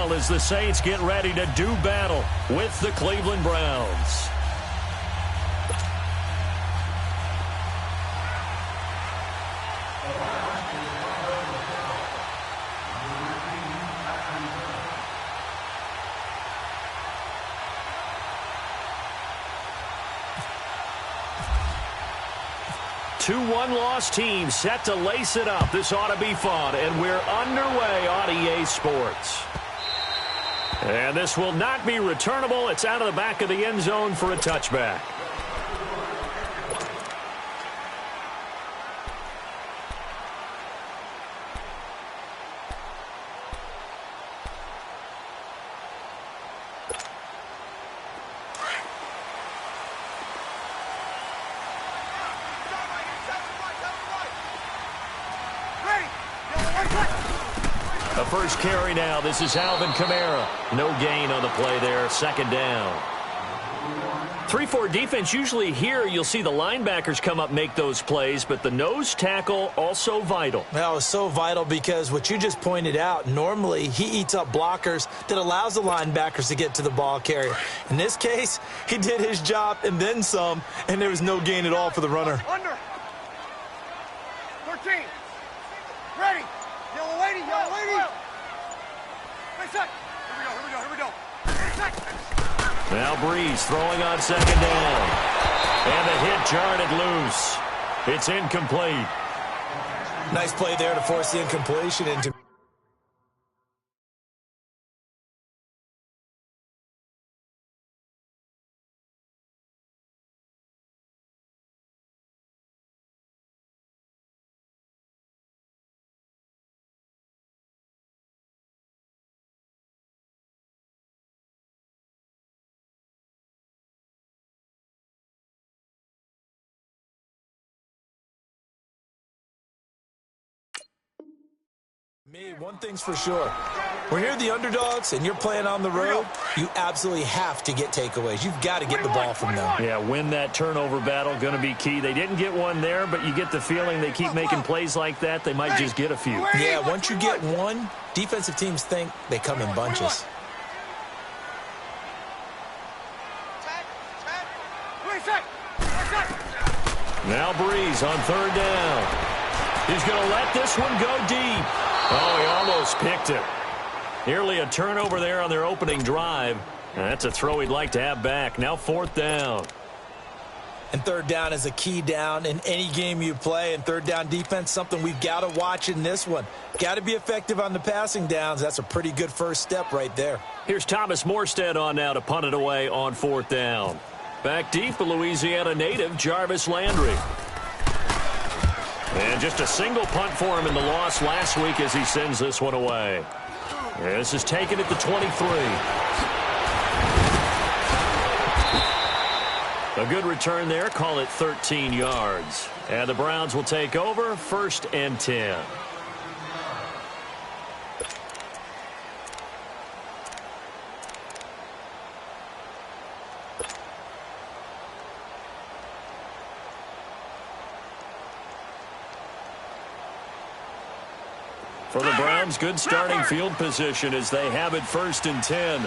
well as the Saints get ready to do battle with the Cleveland Browns. Two one-loss teams set to lace it up. This ought to be fun, and we're underway on EA Sports. And this will not be returnable. It's out of the back of the end zone for a touchback. The first carry now. This is Alvin Kamara. No gain on the play there. Second down. 3-4 defense. Usually here you'll see the linebackers come up make those plays, but the nose tackle also vital. Well, it's so vital because what you just pointed out, normally he eats up blockers that allows the linebackers to get to the ball carrier. In this case, he did his job and then some, and there was no gain at all for the runner. Under. 13. Ready. Yellow lady, yellow lady. Wait a sec. Here we go. Now Breeze throwing on second down. And the hit jarred it loose. It's incomplete. Nice play there to force the incompletion into. Me, one thing's for sure. When you're the underdogs and you're playing on the road, you absolutely have to get takeaways. You've got to get the ball from them. Yeah, win that turnover battle, going to be key. They didn't get one there, but you get the feeling they keep making plays like that, they might just get a few. Yeah, once you get one, defensive teams think they come in bunches. Now Breeze on third down. He's going to let this one go deep. Oh, he almost picked it. Nearly a turnover there on their opening drive. And that's a throw he'd like to have back. Now fourth down. And third down is a key down in any game you play. And third down defense, something we've got to watch in this one. Got to be effective on the passing downs. That's a pretty good first step right there. Here's Thomas Morstead on now to punt it away on fourth down. Back deep, the Louisiana native, Jarvis Landry. And just a single punt for him in the loss last week as he sends this one away. This is taken at the 23. A good return there. Call it 13 yards. And the Browns will take over 1st and 10. For the Browns, good starting field position as they have it 1st and 10.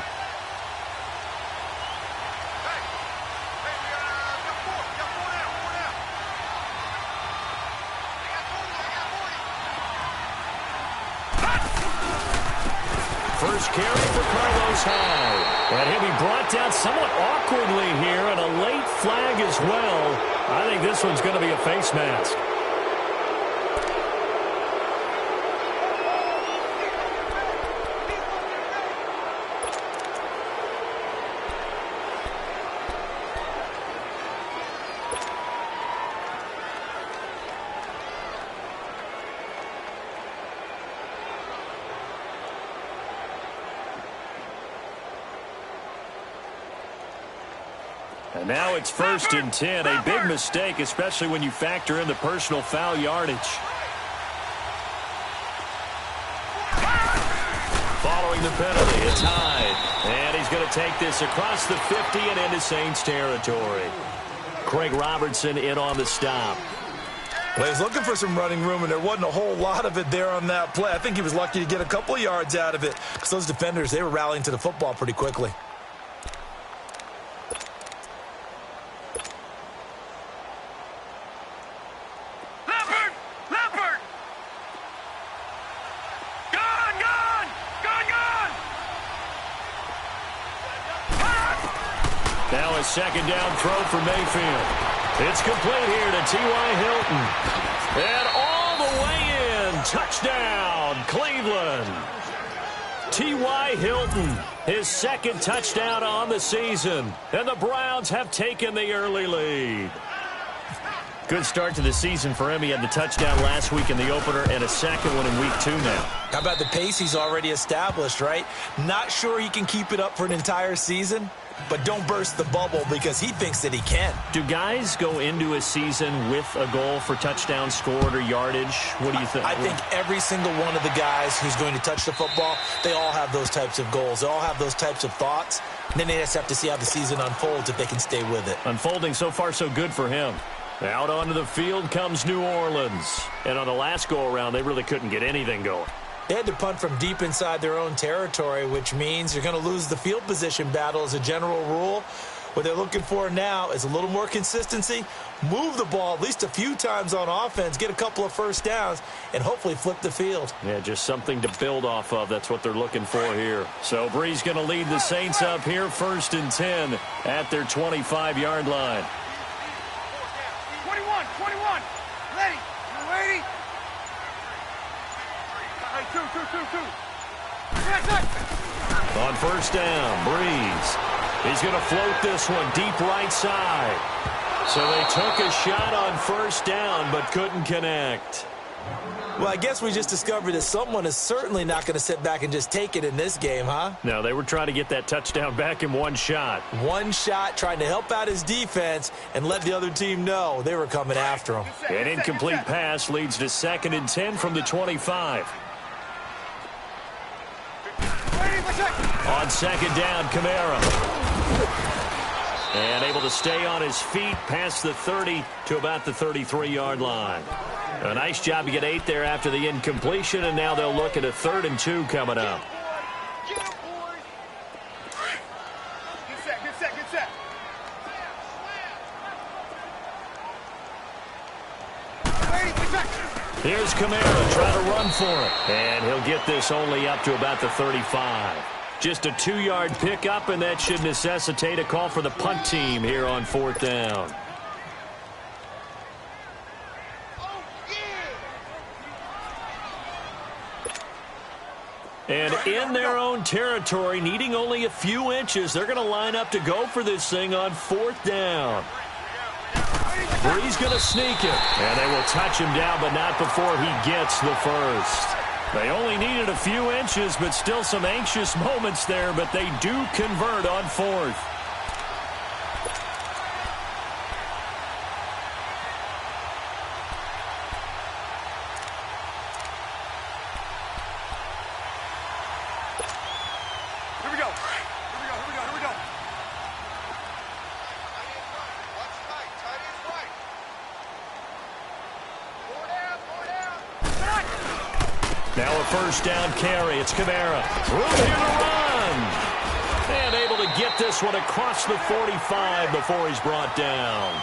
First carry for Carlos Hyde. And he'll be brought down somewhat awkwardly here, and a late flag as well. I think this one's going to be a face mask. And now it's 1st and 10. A big mistake, especially when you factor in the personal foul yardage. Following the penalty, it's Hyde. And he's going to take this across the 50 and into Saints territory. Craig Robertson in on the stop. Well, he was looking for some running room, and there wasn't a whole lot of it there on that play. I think he was lucky to get a couple of yards out of it because those defenders, they were rallying to the football pretty quickly. Now a second down throw for Mayfield. It's complete here to T.Y. Hilton. And all the way in. Touchdown, Cleveland. T.Y. Hilton, his second touchdown on the season. And the Browns have taken the early lead. Good start to the season for him. He had the touchdown last week in the opener and a second one in week 2 now. How about the pace he's already established, right? Not sure he can keep it up for an entire season, but don't burst the bubble because he thinks that he can. Do guys go into a season with a goal for touchdown scored or yardage? What do you think? I think every single one of the guys who's going to touch the football, they all have those types of goals. They all have those types of thoughts. And then they just have to see how the season unfolds if they can stay with it. Unfolding so far so good for him. Out onto the field comes New Orleans. And on the last go-around, they really couldn't get anything going. They had to punt from deep inside their own territory, which means you're going to lose the field position battle as a general rule. What they're looking for now is a little more consistency, move the ball at least a few times on offense, get a couple of first downs, and hopefully flip the field. Yeah, just something to build off of. That's what they're looking for here. So Brees going to lead the Saints up here, 1st and 10 at their 25-yard line. 21. Ready. You ready? Two. On 1st down, Brees. He's going to float this one deep right side. So they took a shot on 1st down but couldn't connect. Well, I guess we just discovered that someone is certainly not going to sit back and just take it in this game, huh? No, they were trying to get that touchdown back in one shot. One shot, trying to help out his defense and let the other team know they were coming after him. An incomplete pass leads to 2nd and 10 from the 25. On 2nd down, Kamara. And able to stay on his feet past the 30 to about the 33-yard line. A nice job to get 8 there after the incompletion, and now they'll look at a 3rd and 2 coming up. Get set. Here's Kamara trying to run for it. And he'll get this only up to about the 35. Just a 2-yard pickup, and that should necessitate a call for the punt team here on 4th down. And in their own territory, needing only a few inches, they're going to line up to go for this thing on 4th down. Brees going to sneak it. And they will touch him down, but not before he gets the first. They only needed a few inches, but still some anxious moments there, but they do convert on 4th. Here we go. Now a 1st down carry. It's Kamara. Room here to run. And able to get this one across the 45 before he's brought down.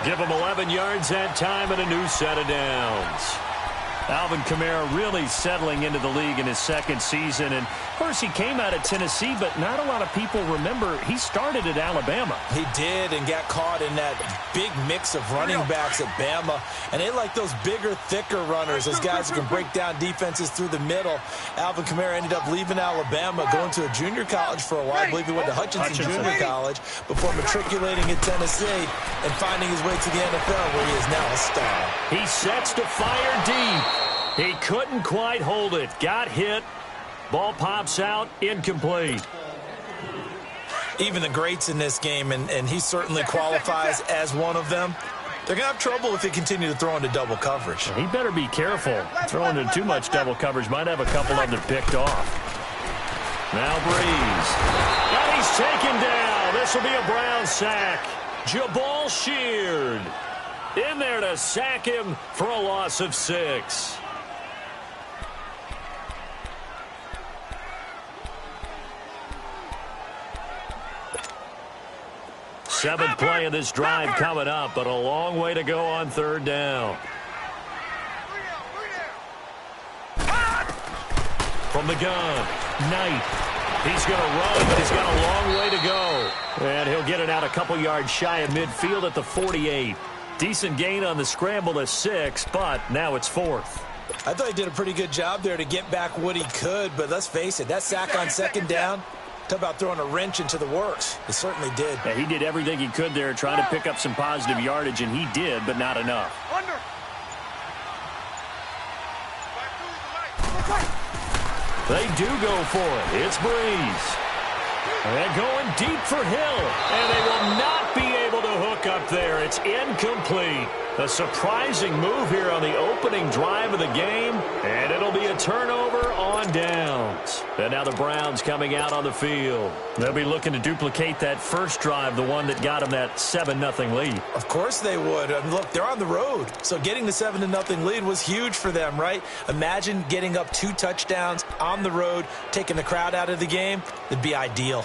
Give him 11 yards that time and a new set of downs. Alvin Kamara really settling into the league in his 2nd season. And, of course, he came out of Tennessee, but not a lot of people remember he started at Alabama. He did and got caught in that big mix of running backs at Bama. And they like those bigger, thicker runners, those guys who can break down defenses through the middle. Alvin Kamara ended up leaving Alabama, going to a junior college for a while. I believe he went to Hutchinson Junior College before matriculating at Tennessee and finding his way to the NFL, where he is now a star. He sets to fire deep. He couldn't quite hold it. Got hit. Ball pops out. Incomplete. Even the greats in this game, and he certainly qualifies as one of them, they're going to have trouble if they continue to throw into double coverage. He better be careful. Throwing into too much double coverage might have a couple of them picked off. Now Brees. And he's taken down. This will be a Brown sack. Jabal Sheard. In there to sack him for a loss of 6. Seventh play of this drive coming up, but a long way to go on third down. From the gun, Knight. He's going to run, but he's got a long way to go. And he'll get it out a couple yards shy of midfield at the 48. Decent gain on the scramble to 6, but now it's 4th. I thought he did a pretty good job there to get back what he could, but let's face it, that sack on second down, talk about throwing a wrench into the works. It certainly did. Yeah, he did everything he could there trying to pick up some positive yardage, and he did, but not enough. Under. They do go for it. It's Breeze. They're going deep for Hill, and they will not be able to hook up there. It's incomplete. A surprising move here on the opening drive of the game, and it'll be a turnover on downs. And now the Browns coming out on the field. They'll be looking to duplicate that first drive, the one that got them that 7-0 lead. Of course they would. Look, they're on the road, so getting the 7-0 lead was huge for them, right? Imagine getting up 2 touchdowns on the road, taking the crowd out of the game. It'd be ideal.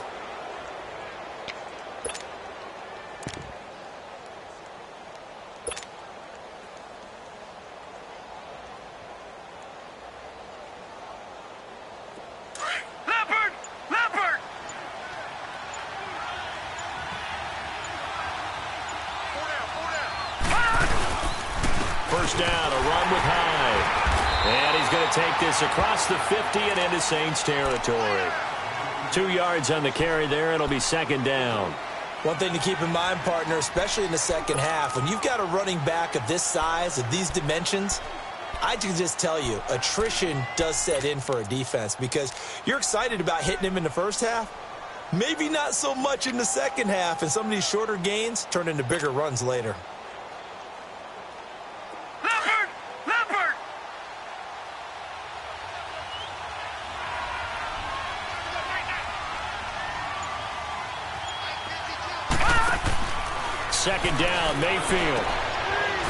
First down, a run with Hyde. And he's going to take this across the 50 and into Saints territory. 2 yards on the carry there. It'll be second down. One thing to keep in mind, partner, especially in the second half, when you've got a running back of this size, of these dimensions, I can just tell you, attrition does set in for a defense because you're excited about hitting him in the first half. Maybe not so much in the second half, and some of these shorter gains turn into bigger runs later. Second down, Mayfield.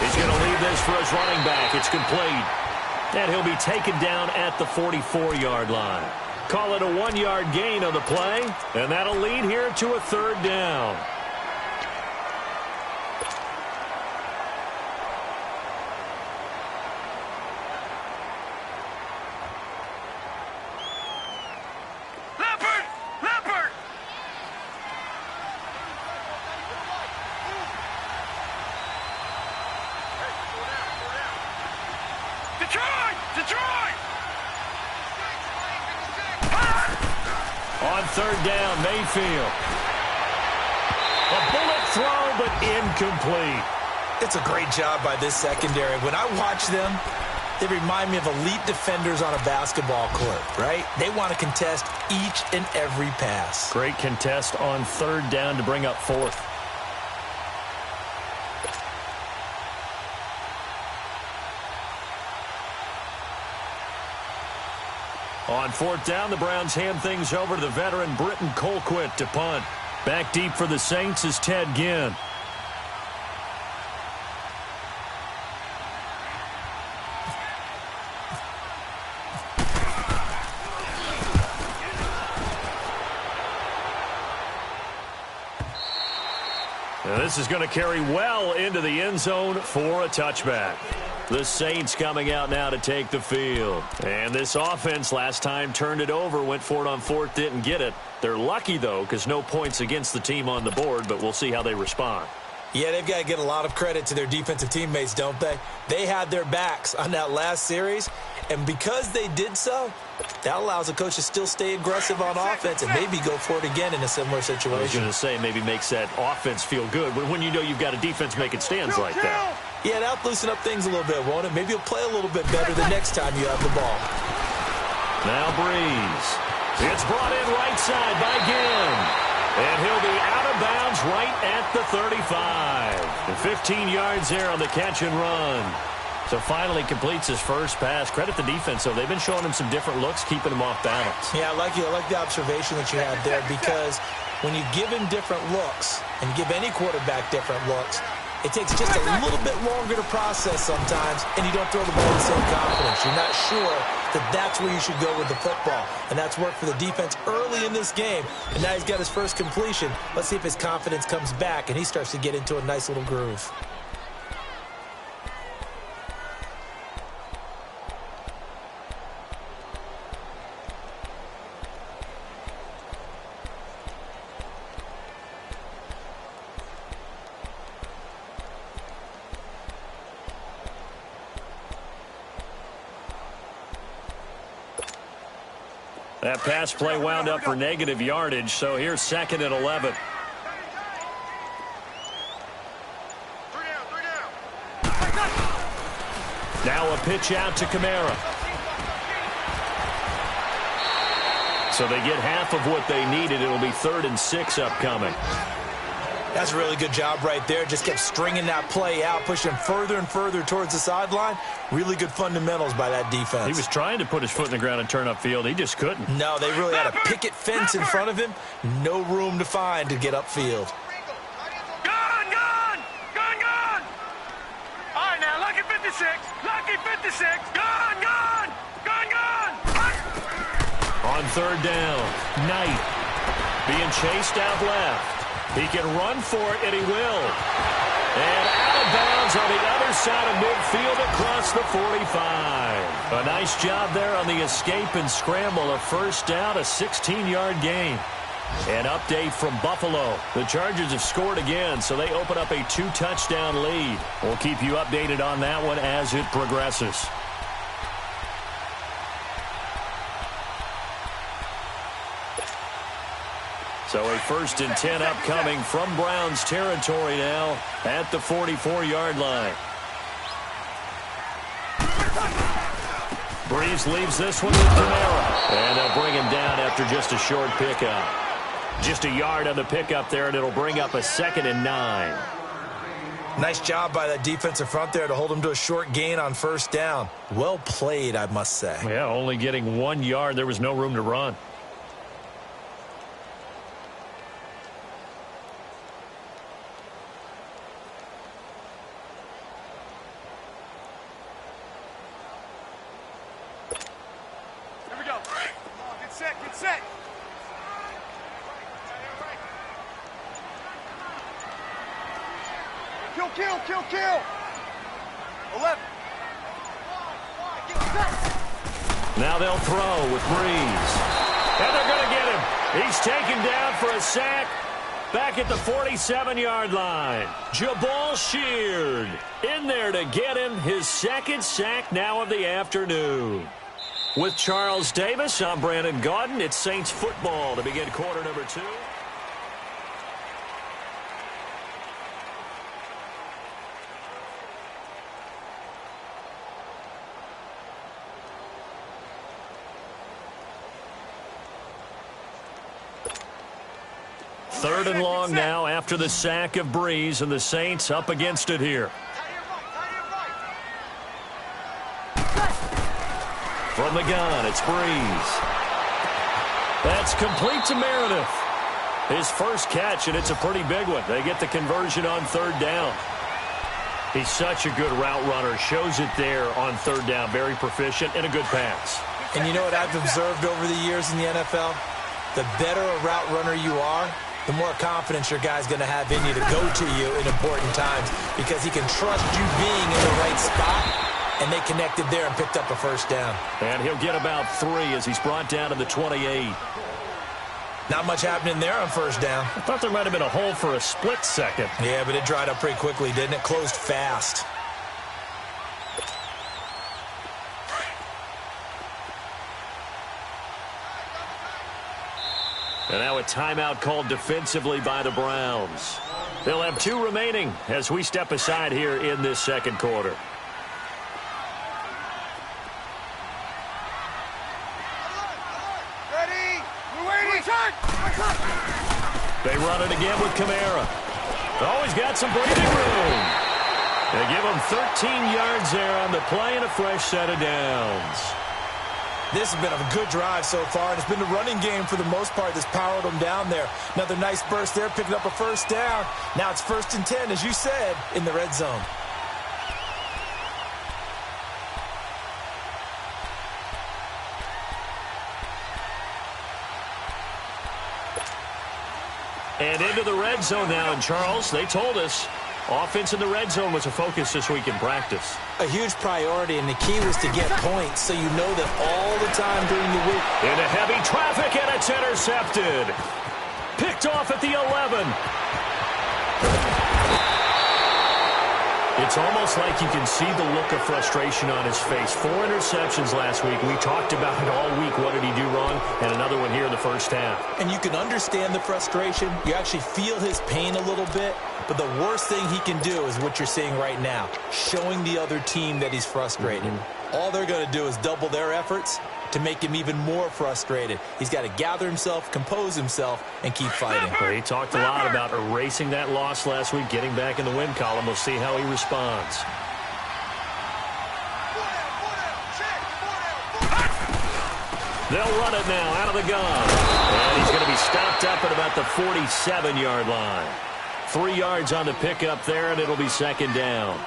He's going to leave this for his running back. It's complete. And he'll be taken down at the 44-yard line. Call it a 1-yard gain on the play, and that'll lead here to a third down. On third down, Mayfield. A bullet throw, but incomplete. It's a great job by this secondary. When I watch them, they remind me of elite defenders on a basketball court, right? They want to contest each and every pass. Great contest on third down to bring up 4th. On 4th down, the Browns hand things over to the veteran Britton Colquitt to punt. Back deep for the Saints is Ted Ginn. Now this is going to carry well into the end zone for a touchback. The Saints coming out now to take the field. And this offense last time turned it over, went for it on 4th, didn't get it. They're lucky, though, because no points against the team on the board, but we'll see how they respond. Yeah, they've got to get a lot of credit to their defensive teammates, don't they? They had their backs on that last series, and because they did so, that allows the coach to still stay aggressive on offense and maybe go for it again in a similar situation. I was going to say maybe makes that offense feel good, but when you know you've got a defense making stands like that. Yeah, that'll loosen up things a little bit, won't it? Maybe you'll play a little bit better the next time you have the ball. Now Breeze. It's brought in right side by Ginn. And he'll be out of bounds right at the 35. And 15 yards there on the catch and run. So finally completes his first pass. Credit the defense, though. They've been showing him some different looks, keeping him off balance. Yeah, I like the observation that you had there, because when you give him different looks and you give any quarterback different looks, it takes just a little bit longer to process sometimes, and you don't throw the ball with the same confidence. You're not sure that that's where you should go with the football. And that's worked for the defense early in this game. And now he's got his first completion. Let's see if his confidence comes back and he starts to get into a nice little groove. That pass play wound up for negative yardage, so here's 2nd and 11. Now a pitch out to Kamara. So they get half of what they needed. It'll be 3rd and 6 upcoming. That's a really good job right there. Just kept stringing that play out, pushing further and further towards the sideline. Really good fundamentals by that defense. He was trying to put his foot in the ground and turn upfield. He just couldn't. No, they really had a picket fence in front of him. No room to find to get upfield. Gone! Gone! Gone! Gone! All right, now, lucky 56. Lucky 56. Gone! Gone! Gone! Gone! On 3rd down, Knight being chased out left. He can run for it, and he will. And out of bounds on the other side of midfield across the 45. A nice job there on the escape and scramble. A first down, a 16-yard gain. An update from Buffalo. The Chargers have scored again, so they open up a 2-touchdown lead. We'll keep you updated on that one as it progresses. So a 1st and 10 upcoming from Browns territory now at the 44-yard line. Breeze leaves this one with Kamara. And they'll bring him down after just a short pickup. Just a yard on the pickup there, and it'll bring up a 2nd and 9. Nice job by that defensive front there to hold him to a short gain on 1st down. Well played, I must say. Yeah, only getting 1 yard. There was no room to run. Get set. Kill. 11. Now they'll throw with Breeze. And they're going to get him. He's taken down for a sack back at the 47-yard line. Jabal Sheard in there to get him his 2nd sack now of the afternoon. With Charles Davis, I'm Brandon Gaudin. It's Saints football to begin quarter number 2. Third and long now after the sack of Breeze, and the Saints up against it here. From the gun, it's Breeze. That's complete to Meredith. His first catch, and it's a pretty big one. They get the conversion on 3rd down. He's such a good route runner. Shows it there on 3rd down. Very proficient and a good pass. And you know what I've observed over the years in the NFL? The better a route runner you are, the more confidence your guy's going to have in you to go to you in important times, because he can trust you being in the right spot. And they connected there and picked up a 1st down. And he'll get about 3 as he's brought down to the 28. Not much happening there on 1st down. I thought there might have been a hole for a split second. Yeah, but it dried up pretty quickly, didn't it? Closed fast. And now a timeout called defensively by the Browns. They'll have 2 remaining as we step aside here in this 2nd quarter. They run it again with Kamara. Always got some breathing room. They give him 13 yards there on the play and a fresh set of downs. This has been a good drive so far, and it's been the running game for the most part that's powered them down there. Another nice burst there, picking up a first down. Now it's 1st and 10, as you said, in the red zone. And into the red zone now, and Charles, they told us offense in the red zone was a focus this week in practice. A huge priority, and the key was to get points so you know that all the time during the week. Into heavy traffic, and it's intercepted. Picked off at the 11. It's almost like you can see the look of frustration on his face. 4 interceptions last week. We talked about it all week. What did he do wrong? And another one here in the first half. And you can understand the frustration. You actually feel his pain a little bit. But the worst thing he can do is what you're seeing right now, showing the other team that he's frustrated. All they're going to do is double their efforts to make him even more frustrated. He's got to gather himself, compose himself, and keep fighting. Well, he talked a lot about erasing that loss last week, getting back in the win column. We'll see how he responds. They'll run it now out of the gun. And he's going to be stopped up at about the 47-yard line. 3 yards on the pickup there, and it'll be 2nd down.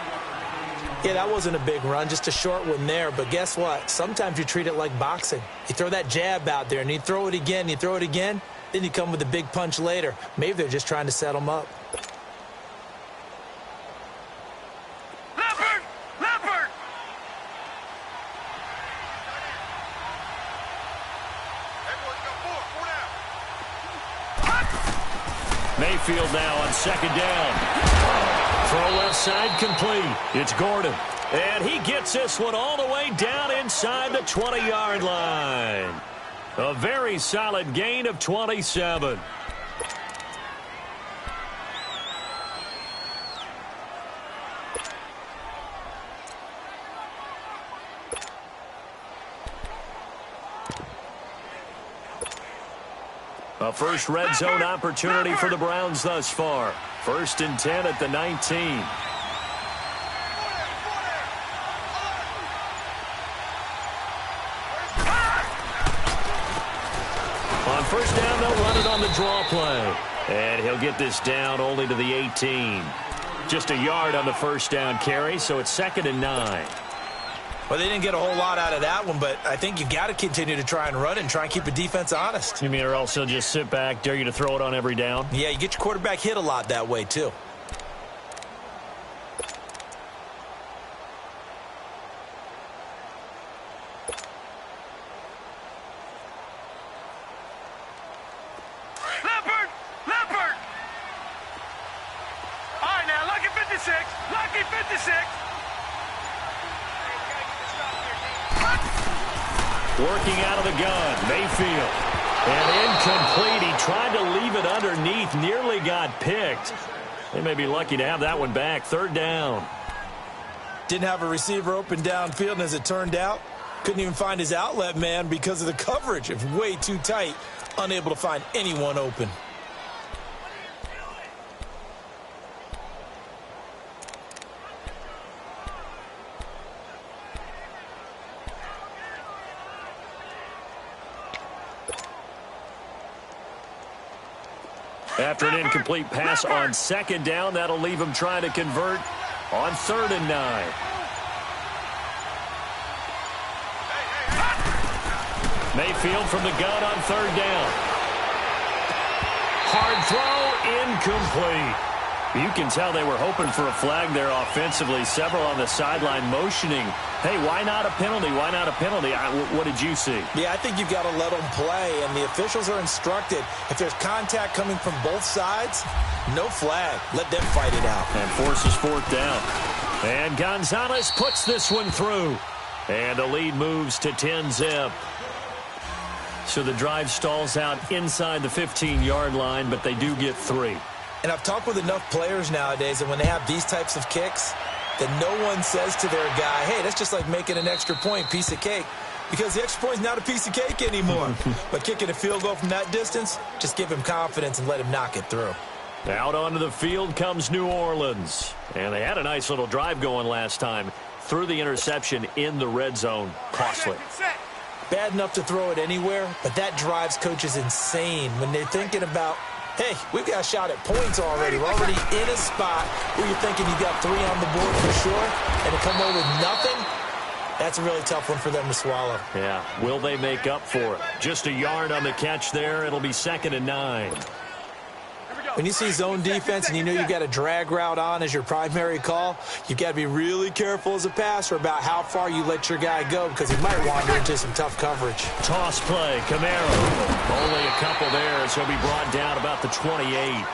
Yeah, that wasn't a big run, just a short one there. But guess what? Sometimes you treat it like boxing. You throw that jab out there, and you throw it again, then you come with a big punch later. Maybe they're just trying to set him up. Leopard! Leopard! Everyone's got 4 down. Mayfield now on 2nd down. Throw left side complete. It's Gordon. And he gets this one all the way down inside the 20-yard line. A very solid gain of 27. A first red zone opportunity for the Browns thus far. 1st and 10 at the 19. On 1st down, they'll run it on the draw play. And he'll get this down only to the 18. Just a yard on the 1st down carry, so it's 2nd and 9. Well, they didn't get a whole lot out of that one, but I think you've got to continue to try and run it and try and keep the defense honest. You mean, or else they'll just sit back, dare you to throw it on every down? Yeah, you get your quarterback hit a lot that way, too. Leopard! Leopard! All right, now, lucky 56. Lucky 56. Working out of the gun, Mayfield. And incomplete. He tried to leave it underneath, nearly got picked. They may be lucky to have that one back. 3rd down. Didn't have a receiver open downfield, and as it turned out, couldn't even find his outlet man because of the coverage. It's way too tight, unable to find anyone open. After an incomplete pass on 2nd down, that'll leave him trying to convert on 3rd and 9. Mayfield from the gun on 3rd down. Hard throw, incomplete. You can tell they were hoping for a flag there offensively. Several on the sideline motioning, hey, why not a penalty? Why not a penalty? What did you see? Yeah, I think you've got to let them play, and the officials are instructed. If there's contact coming from both sides, no flag. Let them fight it out. And forces 4th down. And Gonzalez puts this one through. And the lead moves to 10-zip. So the drive stalls out inside the 15-yard line, but they do get 3. And I've talked with enough players nowadays, and when they have these types of kicks, that no one says to their guy, hey, that's just like making an extra point, piece of cake. Because the extra point is not a piece of cake anymore. But kicking a field goal from that distance, just give him confidence and let him knock it through. Out onto the field comes New Orleans. And they had a nice little drive going last time. Threw the interception in the red zone. Costly. bad enough to throw it anywhere, but that drives coaches insane when they're thinking about, hey, we've got a shot at points already. We're already in a spot where you're thinking you've got 3 on the board for sure, and to come away with nothing, that's a really tough one for them to swallow. Yeah, will they make up for it? Just a yard on the catch there. It'll be 2nd and 9. When you see zone defense and you know you've got a drag route on as your primary call, you've got to be really careful as a passer about how far you let your guy go because he might wander into some tough coverage. Toss play, Camaro. Only a couple there, so he'll be brought down about the 28.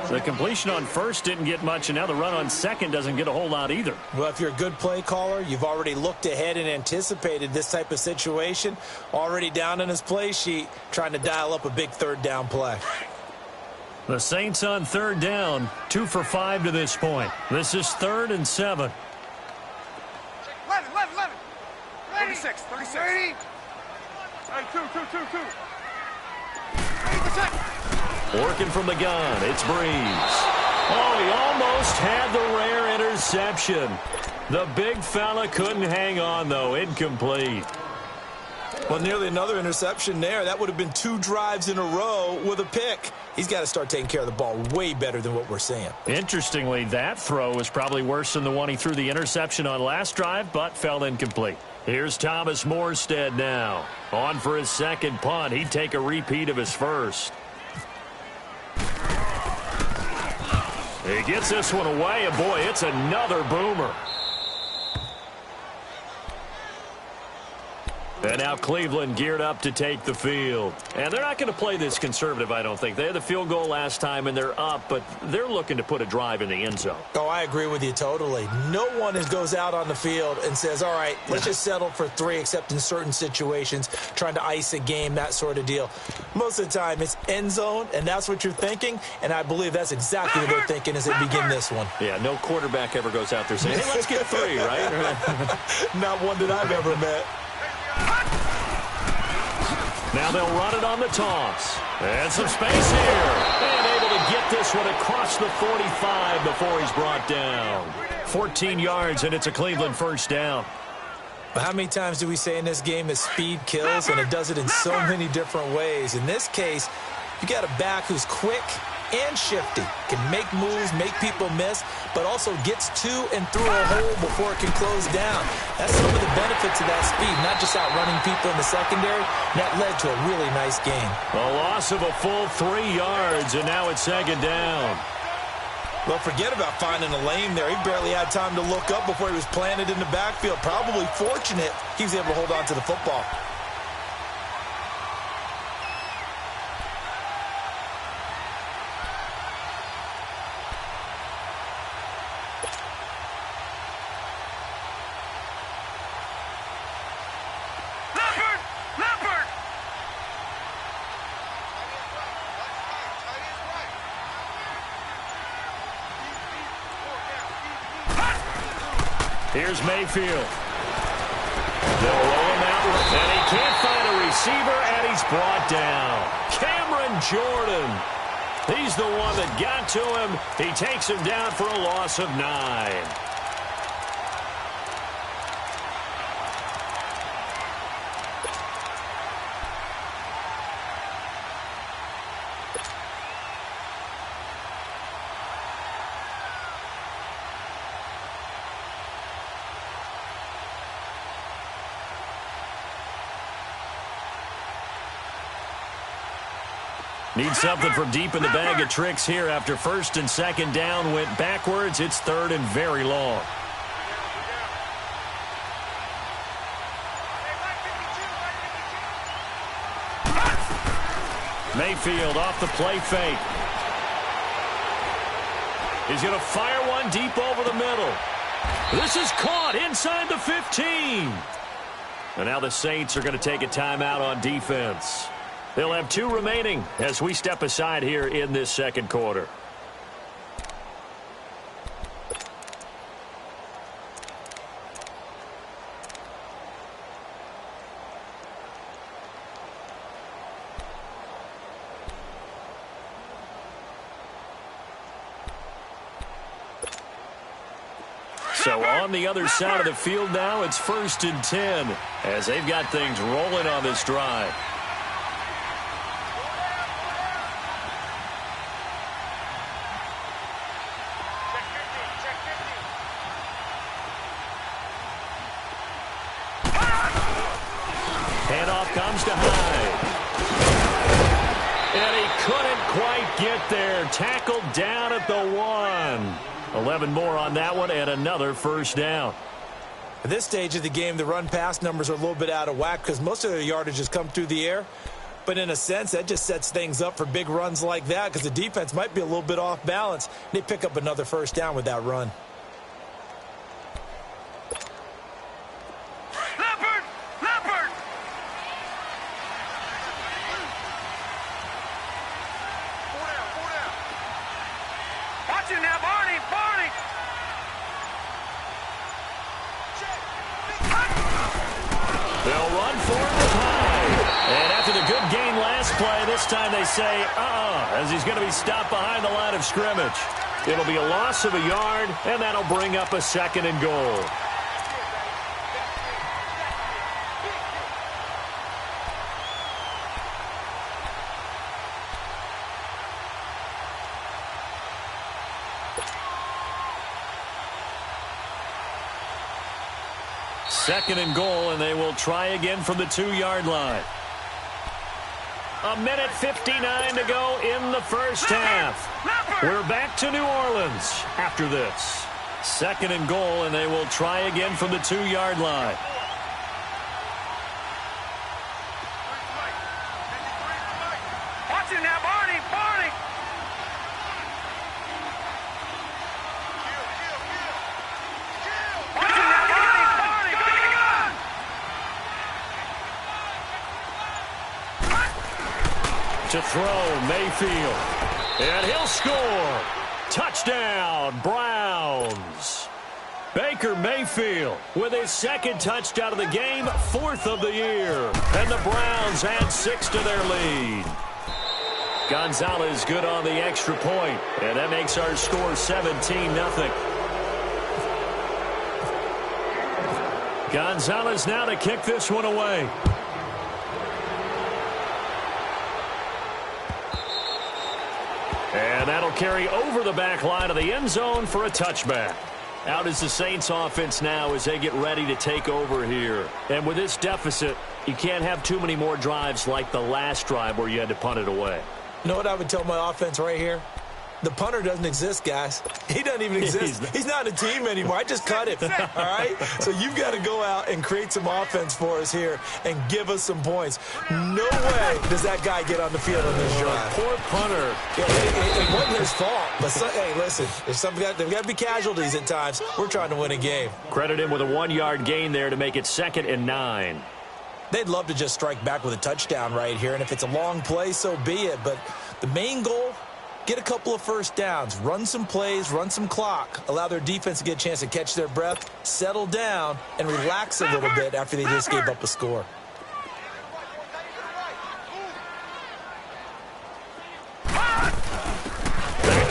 The completion on first didn't get much, and now the run on second doesn't get a whole lot either. Well, if you're a good play caller, you've already looked ahead and anticipated this type of situation, already down in his play sheet, trying to dial up a big 3rd down play. The Saints on 3rd down, 2 for 5 to this point. This is 3rd and 7. 11. 36. 36. 30. 2. 80%. Working from the gun, it's Breeze. Oh, he almost had the rare interception. The big fella couldn't hang on, though. Incomplete. Well, nearly another interception there. That would have been 2 drives in a row with a pick. He's got to start taking care of the ball way better than what we're seeing. Interestingly, that throw was probably worse than the one he threw the interception on last drive, but fell incomplete. Here's Thomas Morstead now. On for his 2nd punt. He'd take a repeat of his first. He gets this one away, and boy, it's another boomer. And now Cleveland geared up to take the field. And they're not going to play this conservative, I don't think. They had the field goal last time, and they're up, but they're looking to put a drive in the end zone. Oh, I agree with you totally. No one goes out on the field and says, all right, let's just settle for 3, except in certain situations, trying to ice a game, that sort of deal. Most of the time, it's end zone, and that's what you're thinking, and I believe that's exactly what they're thinking as they begin this one. Yeah, no quarterback ever goes out there saying, hey, let's get 3, right? Not one that I've ever met. Now they'll run it on the toss. And some space here. And able to get this one across the 45 before he's brought down. 14 yards, and it's a Cleveland 1st down. How many times do we say in this game that speed kills, and it does it in so many different ways? In this case, you got a back who's quick and shifty, can make moves, make people miss, but also gets to and through a hole before it can close down. That's some of the benefits of that speed, not just outrunning people in the secondary. That led to a really nice gain. A loss of a full 3 yards, and now it's 2nd down. Well, forget about finding a lane there. He barely had time to look up before he was planted in the backfield. Probably fortunate he was able to hold on to the football. Here's Mayfield. They'll roll him out, and he can't find a receiver, and he's brought down. Cameron Jordan. He's the one that got to him. He takes him down for a loss of 9. Need something from deep in the bag of tricks here after 1st and 2nd down went backwards. It's 3rd and very long. Mayfield off the play fake. He's going to fire one deep over the middle. This is caught inside the 15. And now the Saints are going to take a timeout on defense. They'll have 2 remaining as we step aside here in this 2nd quarter. So on the other side of the field now, it's 1st and 10 as they've got things rolling on this drive. Handoff comes to Hyde. And he couldn't quite get there. Tackled down at the 1. 11 more on that one and another first down. At this stage of the game, the run-pass numbers are a little bit out of whack because most of their yardage has come through the air. But in a sense, that just sets things up for big runs like that because the defense might be a little bit off balance. They pick up another first down with that run. They'll run for it with Hyde. And after the good gain last play, this time they say, as he's going to be stopped behind the line of scrimmage. It'll be a loss of a yard, and that'll bring up a 2nd and goal. Second and goal, and they will try again from the 2-yard line. 1:59 to go in the first half. We're back to New Orleans after this. Second and goal, and they will try again from the 2-yard line. Watch it now, Barney! To throw, Mayfield. And he'll score. Touchdown, Browns. Baker Mayfield with his 2nd touchdown of the game, 4th of the year. And the Browns add 6 to their lead. Gonzalez good on the extra point, and that makes our score 17-0. Gonzalez now to kick this one away. And that'll carry over the back line of the end zone for a touchback. Out is the Saints offense now as they get ready to take over here. And with this deficit, you can't have too many more drives like the last drive where you had to punt it away. You know what I would tell my offense right here? The punter doesn't exist, guys. He doesn't even exist. He's not a team anymore. I just cut him, all right? So you've got to go out and create some offense for us here and give us some points. No way does that guy get on the field on this drive. Poor punter. Yeah, it wasn't his fault. But, hey, listen, there's got to be casualties at times. We're trying to win a game. Credit him with a 1-yard gain there to make it 2nd and 9. They'd love to just strike back with a touchdown right here, and if it's a long play, so be it. But the main goal, get a couple of first downs, run some plays, run some clock, allow their defense to get a chance to catch their breath, settle down, and relax a little bit after they just gave up a score. Back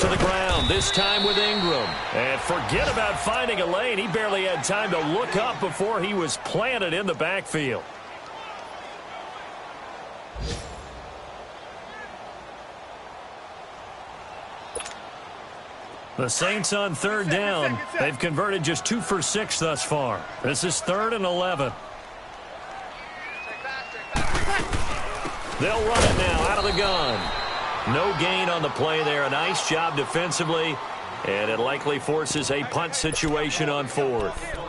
to the ground, this time with Ingram. And forget about finding a lane. He barely had time to look up before he was planted in the backfield. The Saints on 3rd down. They've converted just 2 for 6 thus far. This is 3rd and 11. They'll run it now out of the gun. No gain on the play there. A nice job defensively. And it likely forces a punt situation on 4th.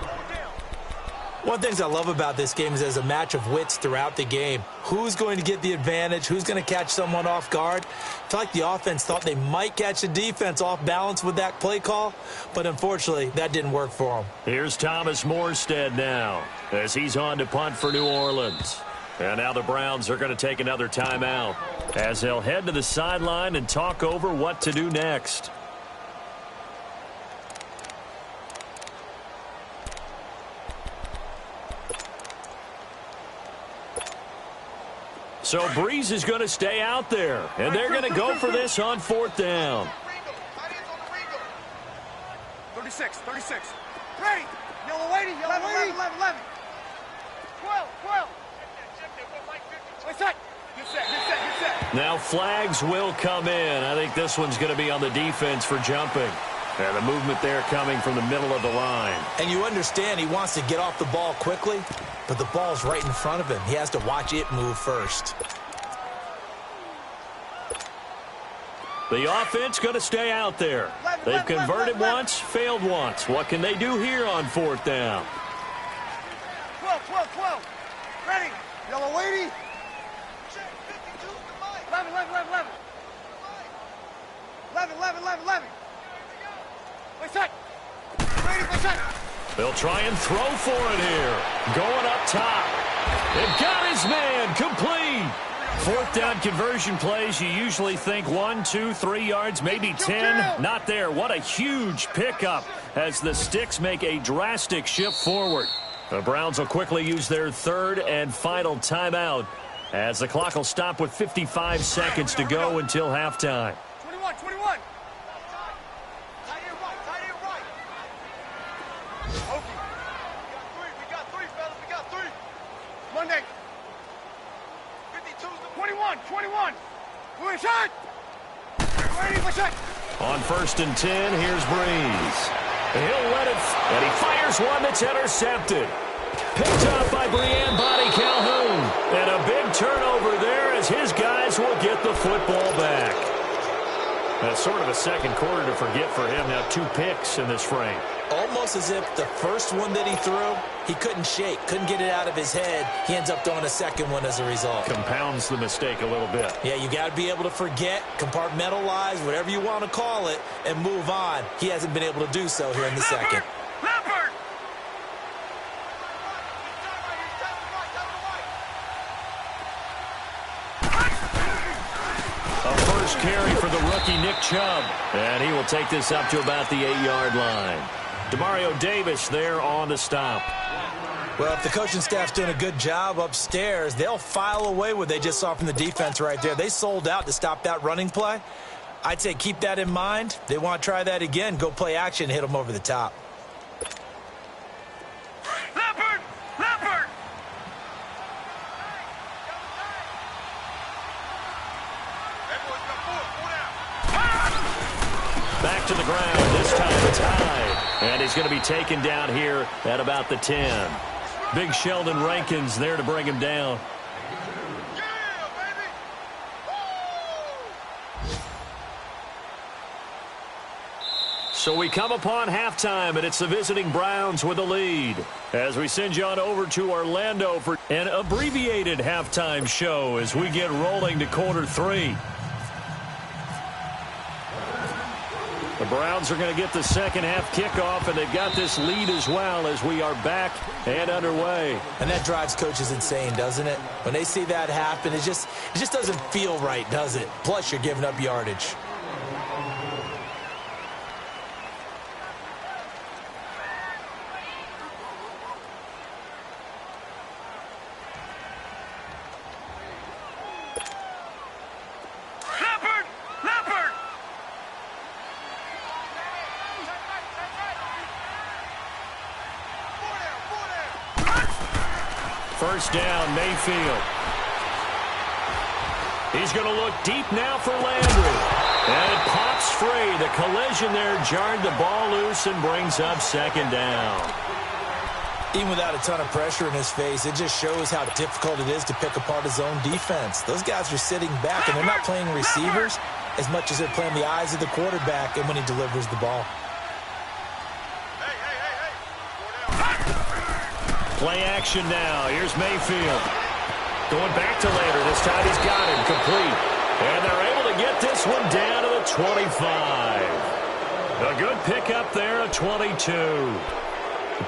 One of the things I love about this game is there's a match of wits throughout the game. Who's going to get the advantage? Who's going to catch someone off guard? I feel like the offense thought they might catch the defense off balance with that play call, but unfortunately, that didn't work for them. Here's Thomas Morstead now as he's on to punt for New Orleans. And now the Browns are going to take another timeout as they'll head to the sideline and talk over what to do next. So Breeze is going to stay out there, and they're going to go for this on 4th down. 36. Ready. Yellow lady. 11. 12. Wait, set. Get set. Now flags will come in. I think this one's going to be on the defense for jumping. And the movement there coming from the middle of the line. And you understand he wants to get off the ball quickly, but the ball's right in front of him. He has to watch it move first. The offense going to stay out there. They've converted once, failed once. What can they do here on 4th down? 12. Ready. Yellow lady. 11. Wait, set. Ready, wait, set. They'll try and throw for it here. Going up top. They've got his man complete. 4th down conversion plays, you usually think 1, 2, 3 yards, maybe 10. Not there. What a huge pickup as the Sticks make a drastic shift forward. The Browns will quickly use their 3rd and final timeout as the clock will stop with 55 seconds to go until halftime. 21. Tight end right. Okay. We got three, fellas. We got three. Monday. 52's the 21. We're shot. Ready for shot. On 1st and 10, here's Breeze. He'll let it, and he fires one that's intercepted. Picked up by Brianne Body Calhoun. And a big turnover there as his guys will get the football back. That's sort of a second quarter to forget for him. Now 2 picks in this frame. Almost as if the first one that he threw, he couldn't shake, couldn't get it out of his head. He ends up throwing a second one as a result. Compounds the mistake a little bit. Yeah, you got to be able to forget, compartmentalize, whatever you want to call it, and move on. He hasn't been able to do so here in the second. Leopard. A first carry for the rookie Nick Chubb. And he will take this up to about the 8-yard line. Demario Davis there on the stop. Well, if the coaching staff's doing a good job upstairs, they'll file away what they just saw from the defense right there. They sold out to stop that running play. I'd say keep that in mind. They want to try that again. Go play action, hit them over the top. Leopard. Back to the ground. This time tied. And he's going to be taken down here at about the 10. Big Sheldon Rankins there to bring him down. So we come upon halftime, and it's the visiting Browns with the lead. As we send you on over to Orlando for an abbreviated halftime show as we get rolling to quarter 3. The Browns are going to get the second half kickoff, and they've got this lead as well as we are back and underway. And that drives coaches insane, doesn't it? When they see that happen, it just doesn't feel right, does it? Plus, you're giving up yardage. First down, Mayfield. He's going to look deep now for Landry. And it pops free. The collision there jarred the ball loose and brings up second down. Even without a ton of pressure in his face, it just shows how difficult it is to pick apart his own defense. Those guys are sitting back, and they're not playing receivers as much as they're playing the eyes of the quarterback and when he delivers the ball. Play action now. Here's Mayfield. Going back to Landry. This time he's got him complete. And they're able to get this one down to the 25. A good pickup there at 22.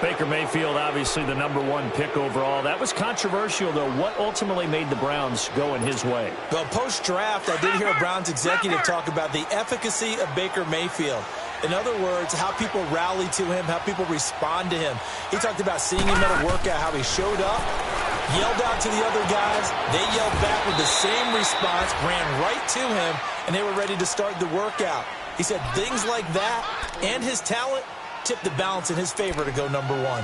Baker Mayfield, obviously the #1 pick overall. That was controversial, though. What ultimately made the Browns go in his way? Well, post-draft, I did hear a Browns executive talk about the efficacy of Baker Mayfield. In other words, how people rally to him, how people respond to him. He talked about seeing him at a workout, how he showed up, yelled out to the other guys. They yelled back with the same response, ran right to him, and they were ready to start the workout. He said things like that and his talent tip the balance in his favor to go number one.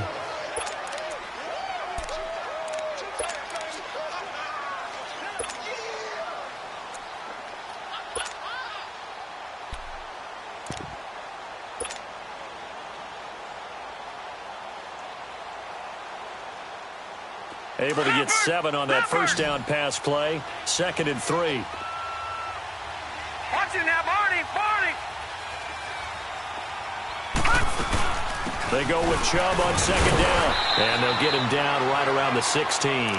Able to get 7 on that first down pass play. 2nd and 3. Watch it now, Barney. They go with Chubb on 2nd down. And they'll get him down right around the 16.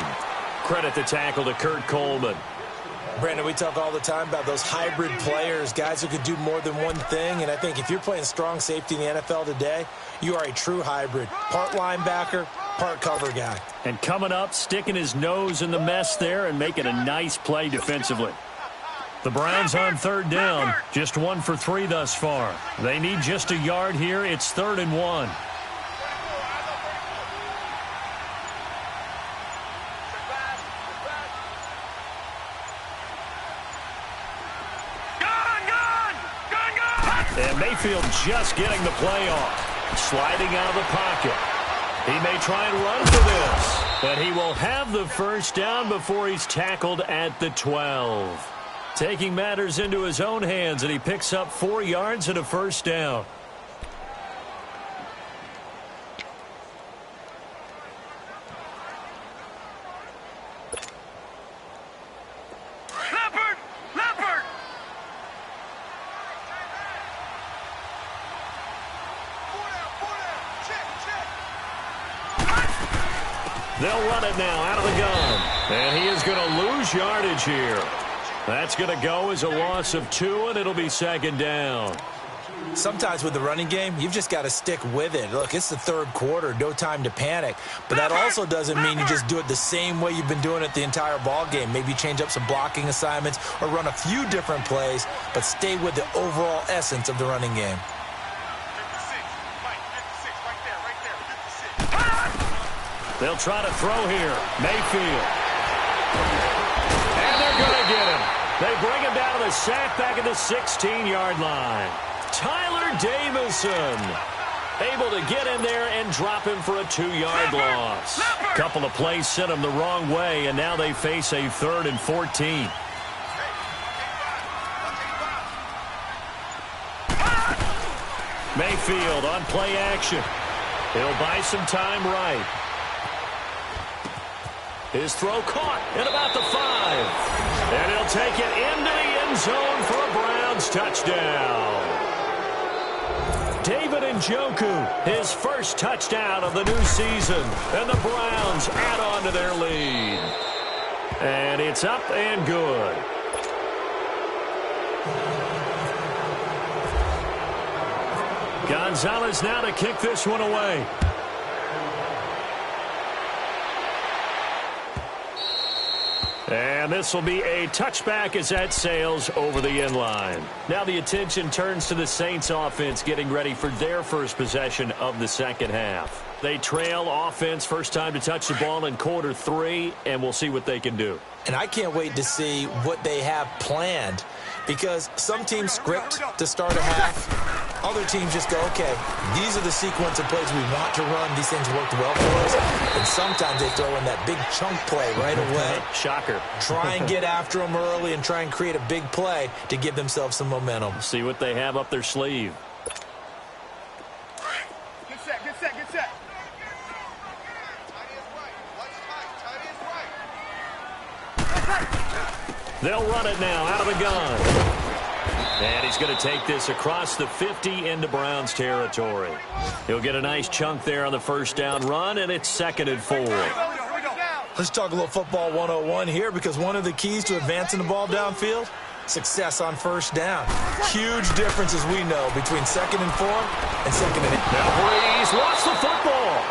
Credit the tackle to Kurt Coleman. Brandon, we talk all the time about those hybrid players, guys who could do more than one thing. And I think if you're playing strong safety in the NFL today, you are a true hybrid. Part linebacker, part cover guy. And coming up, sticking his nose in the mess there and making a nice play defensively. The Browns on 3rd down, just 1 for 3 thus far. They need just a yard here. It's 3rd and 1. And Mayfield just getting the play off. Sliding out of the pocket. He may try and run for this. But he will have the first down before he's tackled at the 12. Taking matters into his own hands, and he picks up 4 yards and a first down. Leopard! They'll run it now out of the gun. And he is going to lose yardage here. That's going to go as a loss of 2, and it'll be 2nd down. Sometimes with the running game, you've just got to stick with it. Look, it's the 3rd quarter, no time to panic. But that also doesn't mean you just do it the same way you've been doing it the entire ball game. Maybe change up some blocking assignments or run a few different plays, but stay with the overall essence of the running game. They'll try to throw here. Mayfield. And they're going to get him. They bring him down to the sack back at the 16-yard line. Tyler Davison able to get in there and drop him for a 2-yard loss. Couple of plays sent him the wrong way, and now they face a 3rd and 14. Mayfield on play action. He'll buy some time right. His throw caught at about the 5. And he'll take it into the end zone for a Browns touchdown. David Njoku, his first touchdown of the new season. And the Browns add on to their lead. And it's up and good. Gonzalez now to kick this one away. And this will be a touchback as that sails over the end line. Now the attention turns to the Saints offense getting ready for their first possession of the 2nd half. They trail offense first time to touch the ball in quarter 3, and we'll see what they can do. And I can't wait to see what they have planned, because some teams script to start a half. Other teams just go, okay, these are the sequence of plays we want to run. These things worked well for us. And sometimes they throw in that big chunk play right away. Shocker. Try and get after them early and try and create a big play to give themselves some momentum. See what they have up their sleeve. Get set, get set, get set. They'll run it now out of the gun. And he's going to take this across the 50 into Browns territory. He'll get a nice chunk there on the first down run, and it's 2nd and 4. Let's talk a little football 101 here, because one of the keys to advancing the ball downfield, success on first down. Huge difference, as we know, between 2nd and 4 and 2nd and 8. Now Breeze lost the football.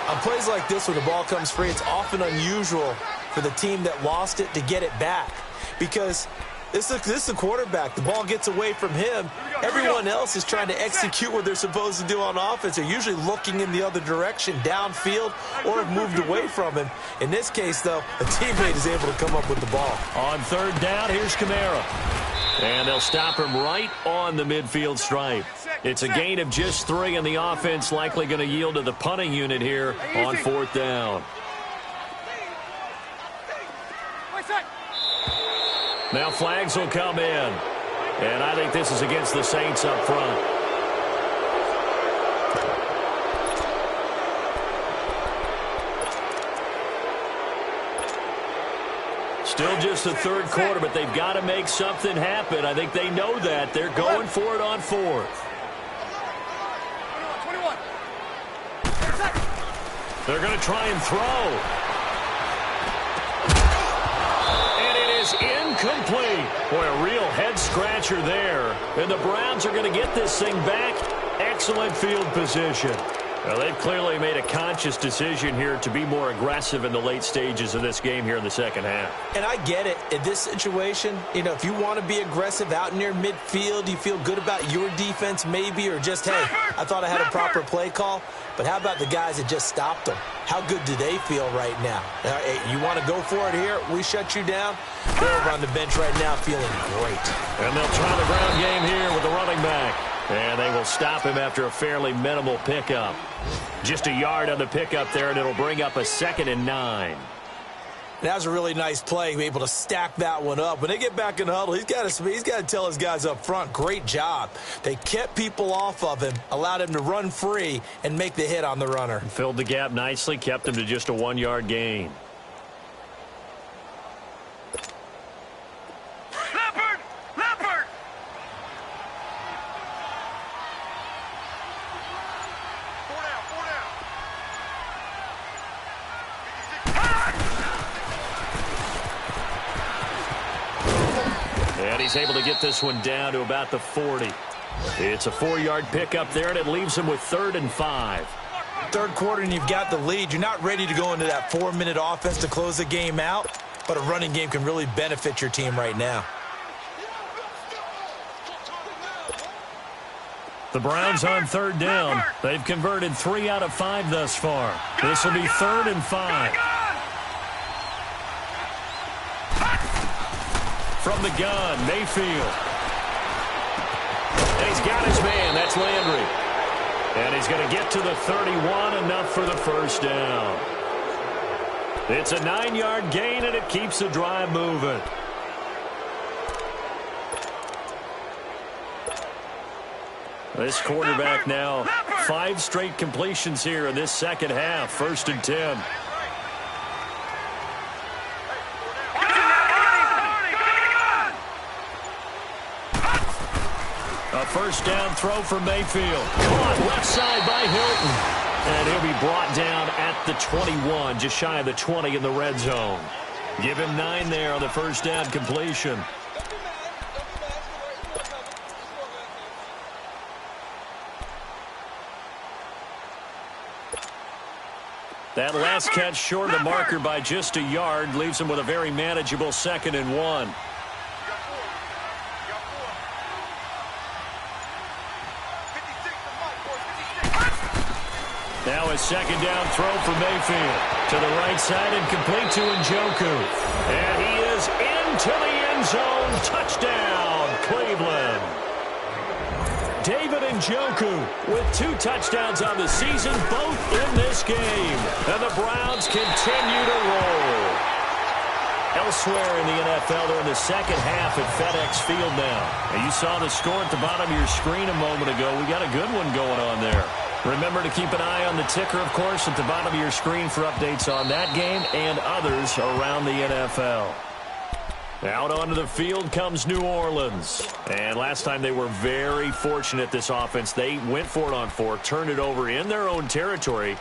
On plays like this where the ball comes free, it's often unusual for the team that lost it to get it back, because this is the quarterback. The ball gets away from him. Everyone else is trying to execute what they're supposed to do on offense. They're usually looking in the other direction, downfield, or have moved away from him. In this case, though, a teammate is able to come up with the ball. On 3rd down, here's Kamara. And they'll stop him right on the midfield stripe. It's a gain of just 3, and the offense likely going to yield to the punting unit here on 4th down. Now flags will come in. And I think this is against the Saints up front. Still just the 3rd quarter, but they've got to make something happen. I think they know that. They're going for it on 4th. They're going to try and throw. And it is incomplete. Boy, a real head-scratcher there. And the Browns are going to get this thing back. Excellent field position. Well, they've clearly made a conscious decision here to be more aggressive in the late stages of this game here in the second half. And I get it. In this situation, you know, if you want to be aggressive out near midfield, you feel good about your defense maybe, or just, hey, I thought I had a proper play call. But how about the guys that just stopped them? How good do they feel right now? You want to go for it here? We shut you down? They're over on the bench right now feeling great. And they'll try the ground game here with the running back. And they will stop him after a fairly minimal pickup. Just a yard on the pickup there, and it'll bring up a 2nd and 9. That was a really nice play, able to stack that one up. When they get back in the huddle, he's got to tell his guys up front, great job. They kept people off of him, allowed him to run free and make the hit on the runner. Filled the gap nicely, kept him to just a 1-yard gain. And he's able to get this one down to about the 40. It's a 4-yard pickup there, and it leaves him with 3rd and 5. 3rd quarter, and you've got the lead. You're not ready to go into that 4-minute offense to close the game out, but a running game can really benefit your team right now. The Browns on 3rd down. They've converted 3 out of 5 thus far. This will be 3rd and 5. From the gun, Mayfield. And he's got his man. That's Landry. And he's going to get to the 31, enough for the 1st down. It's a 9-yard gain, and it keeps the drive moving. This quarterback now, 5 straight completions here in this second half. 1st and 10. A 1st down throw for Mayfield. Caught left side by Hilton. And he'll be brought down at the 21, just shy of the 20 in the red zone. Give him 9 there on the 1st down completion. That last catch short of the marker by just a yard leaves him with a very manageable 2nd and 1. Now a 2nd down throw for Mayfield. To the right side and complete to Njoku. And he is into the end zone. Touchdown, Cleveland. David Njoku with 2 touchdowns on the season, both in this game. And the Browns continue to roll. Elsewhere in the NFL, they're in the second half at FedEx Field now. And you saw the score at the bottom of your screen a moment ago. We got a good one going on there. Remember to keep an eye on the ticker, of course, at the bottom of your screen for updates on that game and others around the NFL. Out onto the field comes New Orleans. And last time they were very fortunate, this offense. They went for it on 4, turned it over in their own territory,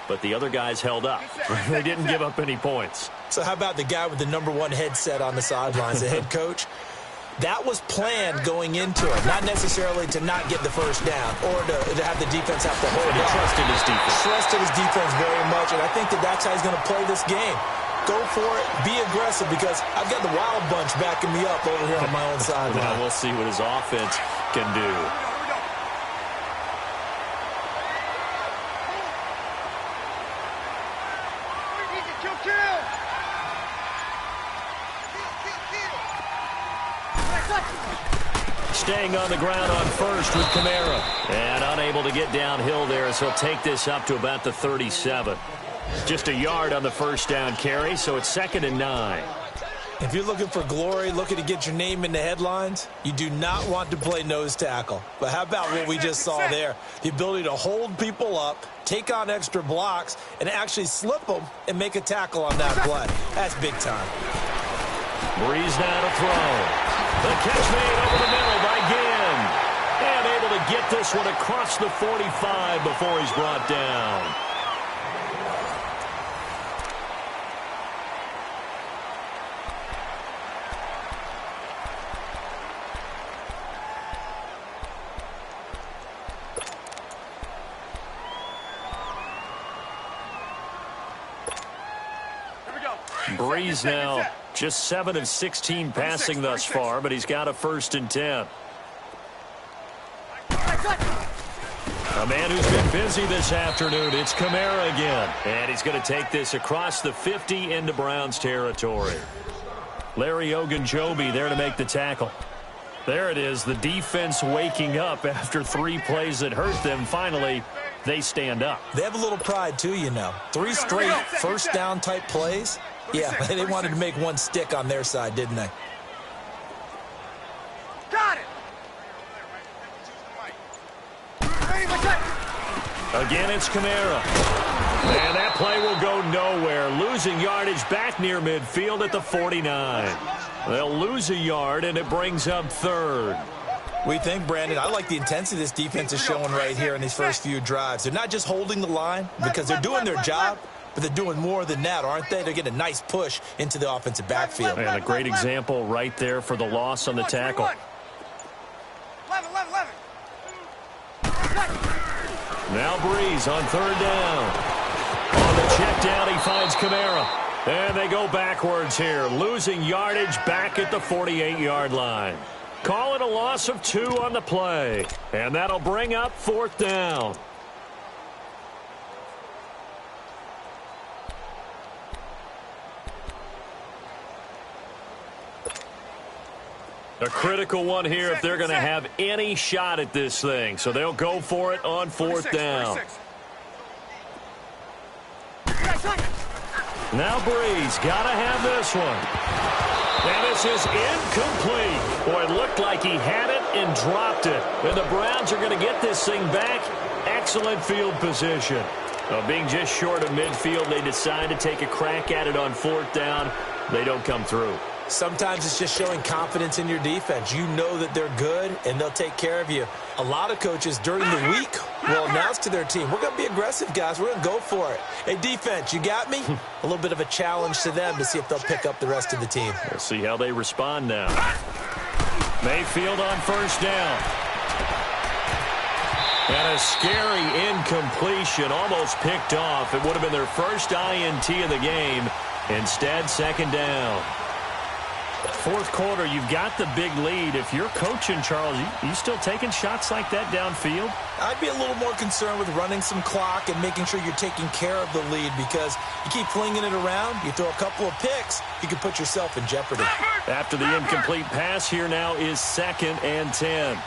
but the other guys held up. They didn't give up any points. So how about the guy with the #1 headset on the sidelines, the head coach? That was planned going into it, not necessarily to not get the 1st down or to have the defense have to hold it. He trusted his defense. Trusted his defense very much, and I think that's how he's going to play this game. Go for it, be aggressive, because I've got the wild bunch backing me up over here on my own sideline. Now we'll see what his offense can do. Staying on the ground on first with Kamara. And unable to get downhill there, as he'll take this up to about the 37. Just a yard on the first down carry, so it's 2nd and 9. If you're looking for glory, looking to get your name in the headlines, you do not want to play nose tackle. But how about what we just saw there? The ability to hold people up, take on extra blocks, and actually slip them and make a tackle on that play. That's big time. Breeze now to throw. The catch made over the middle by Ginn. And able to get this one across the 45 before he's brought down. Breeze now just 7 of 16 passing thus far, but he's got a 1st and 10. A man who's been busy this afternoon, it's Kamara again. And he's going to take this across the 50 into Browns territory. Larry Ogunjobi there to make the tackle. There it is, the defense waking up after 3 plays that hurt them. Finally, they stand up. They have a little pride, too, you know. 3 straight first down type plays. Yeah, they wanted to make one stick on their side, didn't they? Got it. Again, it's Kamara. And that play will go nowhere. Losing yardage back near midfield at the 49. They'll lose a yard, and it brings up 3rd. We think, Brandon, I like the intensity this defense is showing right here in these first few drives. They're not just holding the line because they're doing their job, but they're doing more than that, aren't they? They're getting a nice push into the offensive backfield. And a great example right there for the loss on the tackle. 11. Now Breeze on 3rd down. On the check down, he finds Kamara. And they go backwards here, losing yardage back at the 48-yard line. Call it a loss of 2 on the play. And that'll bring up 4th down. A critical one here if they're going to have any shot at this thing. So they'll go for it on 4th down. Now Breeze, got to have this one. And this is incomplete. Boy, it looked like he had it and dropped it. And the Browns are going to get this thing back. Excellent field position. Being just short of midfield, they decide to take a crack at it on 4th down. They don't come through. Sometimes it's just showing confidence in your defense. You know that they're good, and they'll take care of you. A lot of coaches during the week will announce to their team, we're going to be aggressive, guys. We're going to go for it. Hey, defense, you got me? A little bit of a challenge to them to see if they'll pick up the rest of the team. We'll see how they respond now. Mayfield on 1st down. And a scary incompletion, almost picked off. It would have been their first INT of the game. Instead, 2nd down. 4th quarter, you've got the big lead. If you're coaching, Charles, you still taking shots like that downfield? I'd be a little more concerned with running some clock and making sure you're taking care of the lead, because you keep flinging it around, you throw a couple of picks, you can put yourself in jeopardy. After the incomplete pass, here now is 2nd and 10.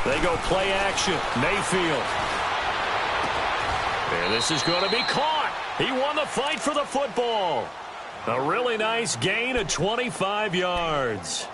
They go play action. Mayfield. And this is going to be caught. He won the fight for the football. A really nice gain of 25 yards.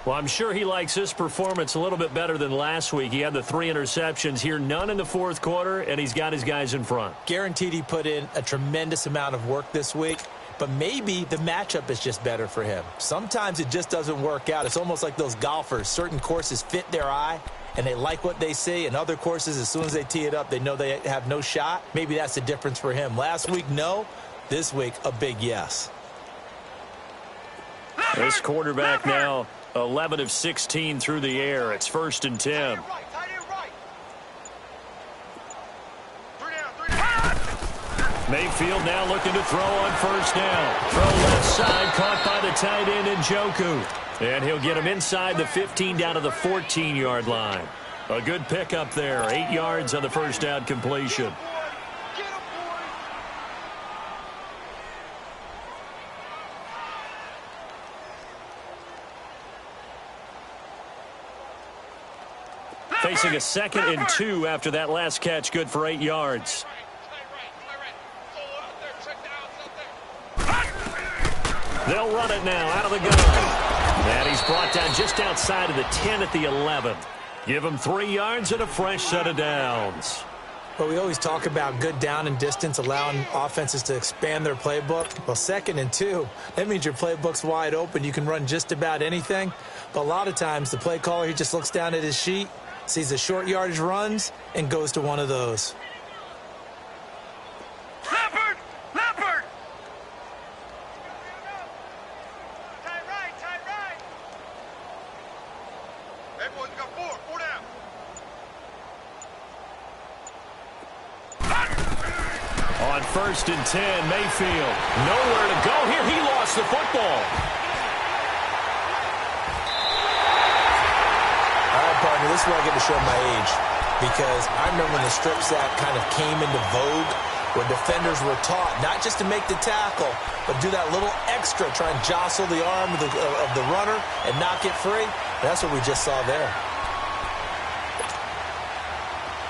Well, I'm sure he likes this performance a little bit better than last week. He had the 3 interceptions here, none in the 4th quarter, and he's got his guys in front. Guaranteed he put in a tremendous amount of work this week, but maybe the matchup is just better for him. Sometimes it just doesn't work out. It's almost like those golfers. Certain courses fit their eye, and they like what they see. And other courses, as soon as they tee it up, they know they have no shot. Maybe that's the difference for him. Last week, no. This week, a big yes. This quarterback now 11 of 16 through the air. It's 1st and 10. Mayfield now looking to throw on 1st down. Throw left side, caught by the tight end Njoku. And he'll get him inside the 15 down to the 14-yard line. A good pickup there. 8 yards on the 1st down completion. Facing a 2nd and 2 after that last catch, good for 8 yards. They'll run it now out of the gun. And he's brought down just outside of the 10 at the 11. Give him 3 yards and a fresh set of downs. Well, we always talk about good down and distance, allowing offenses to expand their playbook. Well, 2nd and 2, that means your playbook's wide open. You can run just about anything. But a lot of times, the play caller, he just looks down at his sheet, sees the short yardage runs, and goes to one of those. Leopard! Leopard! Tight right, tight right. Everyone's got 4 down. On 1st and 10, Mayfield. Nowhere to go here. He lost the football. All right, partner, this is where I get to show my age. Because I remember when the strip sack kind of came into vogue, where defenders were taught not just to make the tackle, but do that little extra, try and jostle the arm of the runner and knock it free. That's what we just saw there.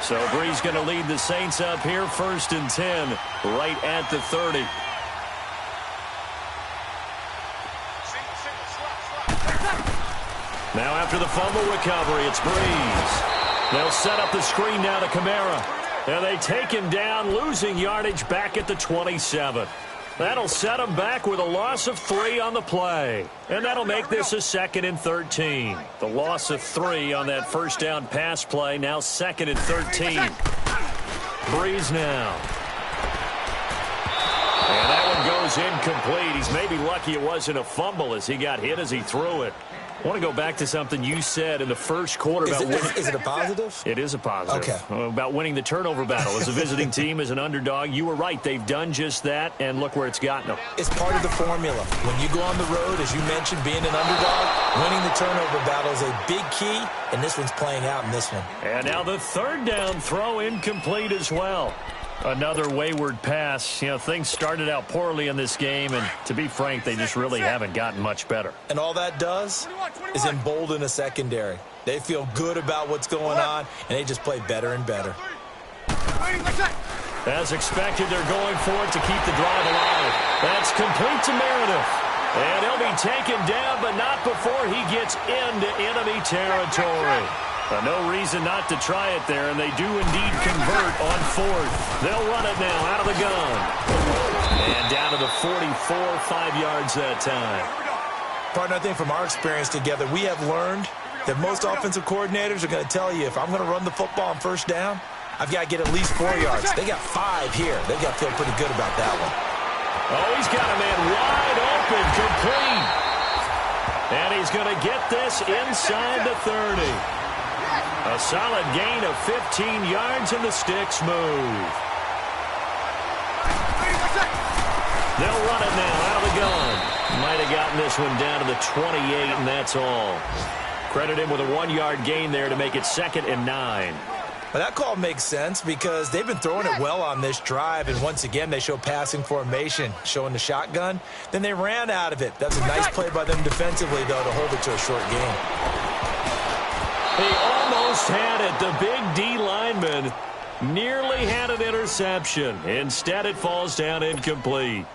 So Bree's going to lead the Saints up here, 1st and 10, right at the 30. Now after the fumble recovery, it's Breeze. They'll set up the screen now to Kamara. And they take him down, losing yardage back at the 27. That'll set him back with a loss of 3 on the play. And that'll make this a 2nd and 13. The loss of 3 on that first down pass play, now 2nd and 13. Breeze now. And that one goes incomplete. He's maybe lucky it wasn't a fumble as he got hit as he threw it. I want to go back to something you said in the first quarter about winning. Is it a positive? It is a positive. Okay. About winning the turnover battle. As a visiting team, as an underdog, you were right. They've done just that, and look where it's gotten them. It's part of the formula. When you go on the road, as you mentioned, being an underdog, winning the turnover battle is a big key, and this one's playing out in this one. And now the 3rd down throw incomplete as well. Another wayward pass. You know, things started out poorly in this game, and to be frank, they just really haven't gotten much better. And all that does is embolden a secondary. They feel good about what's going on, and they just play better and better. As expected, they're going for it to keep the drive alive. That's complete to Meredith. And he'll be taken down, but not before he gets into enemy territory. No reason not to try it there, and they do indeed convert on 4th. They'll run it now out of the gun. And down to the 44, 5 yards that time. Partner, I think from our experience together, we have learned that most offensive coordinators are going to tell you, if I'm going to run the football on 1st down, I've got to get at least 4 yards. They got 5 here. They got to feel pretty good about that one. Oh, he's got a man wide open, complete. And he's going to get this inside the 30. A solid gain of 15 yards, and the sticks move. They'll run it now out of the gun. Might have gotten this one down to the 28, and that's all. Credit him with a 1-yard gain there to make it 2nd and 9. Well, that call makes sense because they've been throwing it well on this drive, and once again they show passing formation, showing the shotgun. Then they ran out of it. That's a nice play by them defensively, though, to hold it to a short game. He almost had it. The big D lineman nearly had an interception. Instead, it falls down incomplete.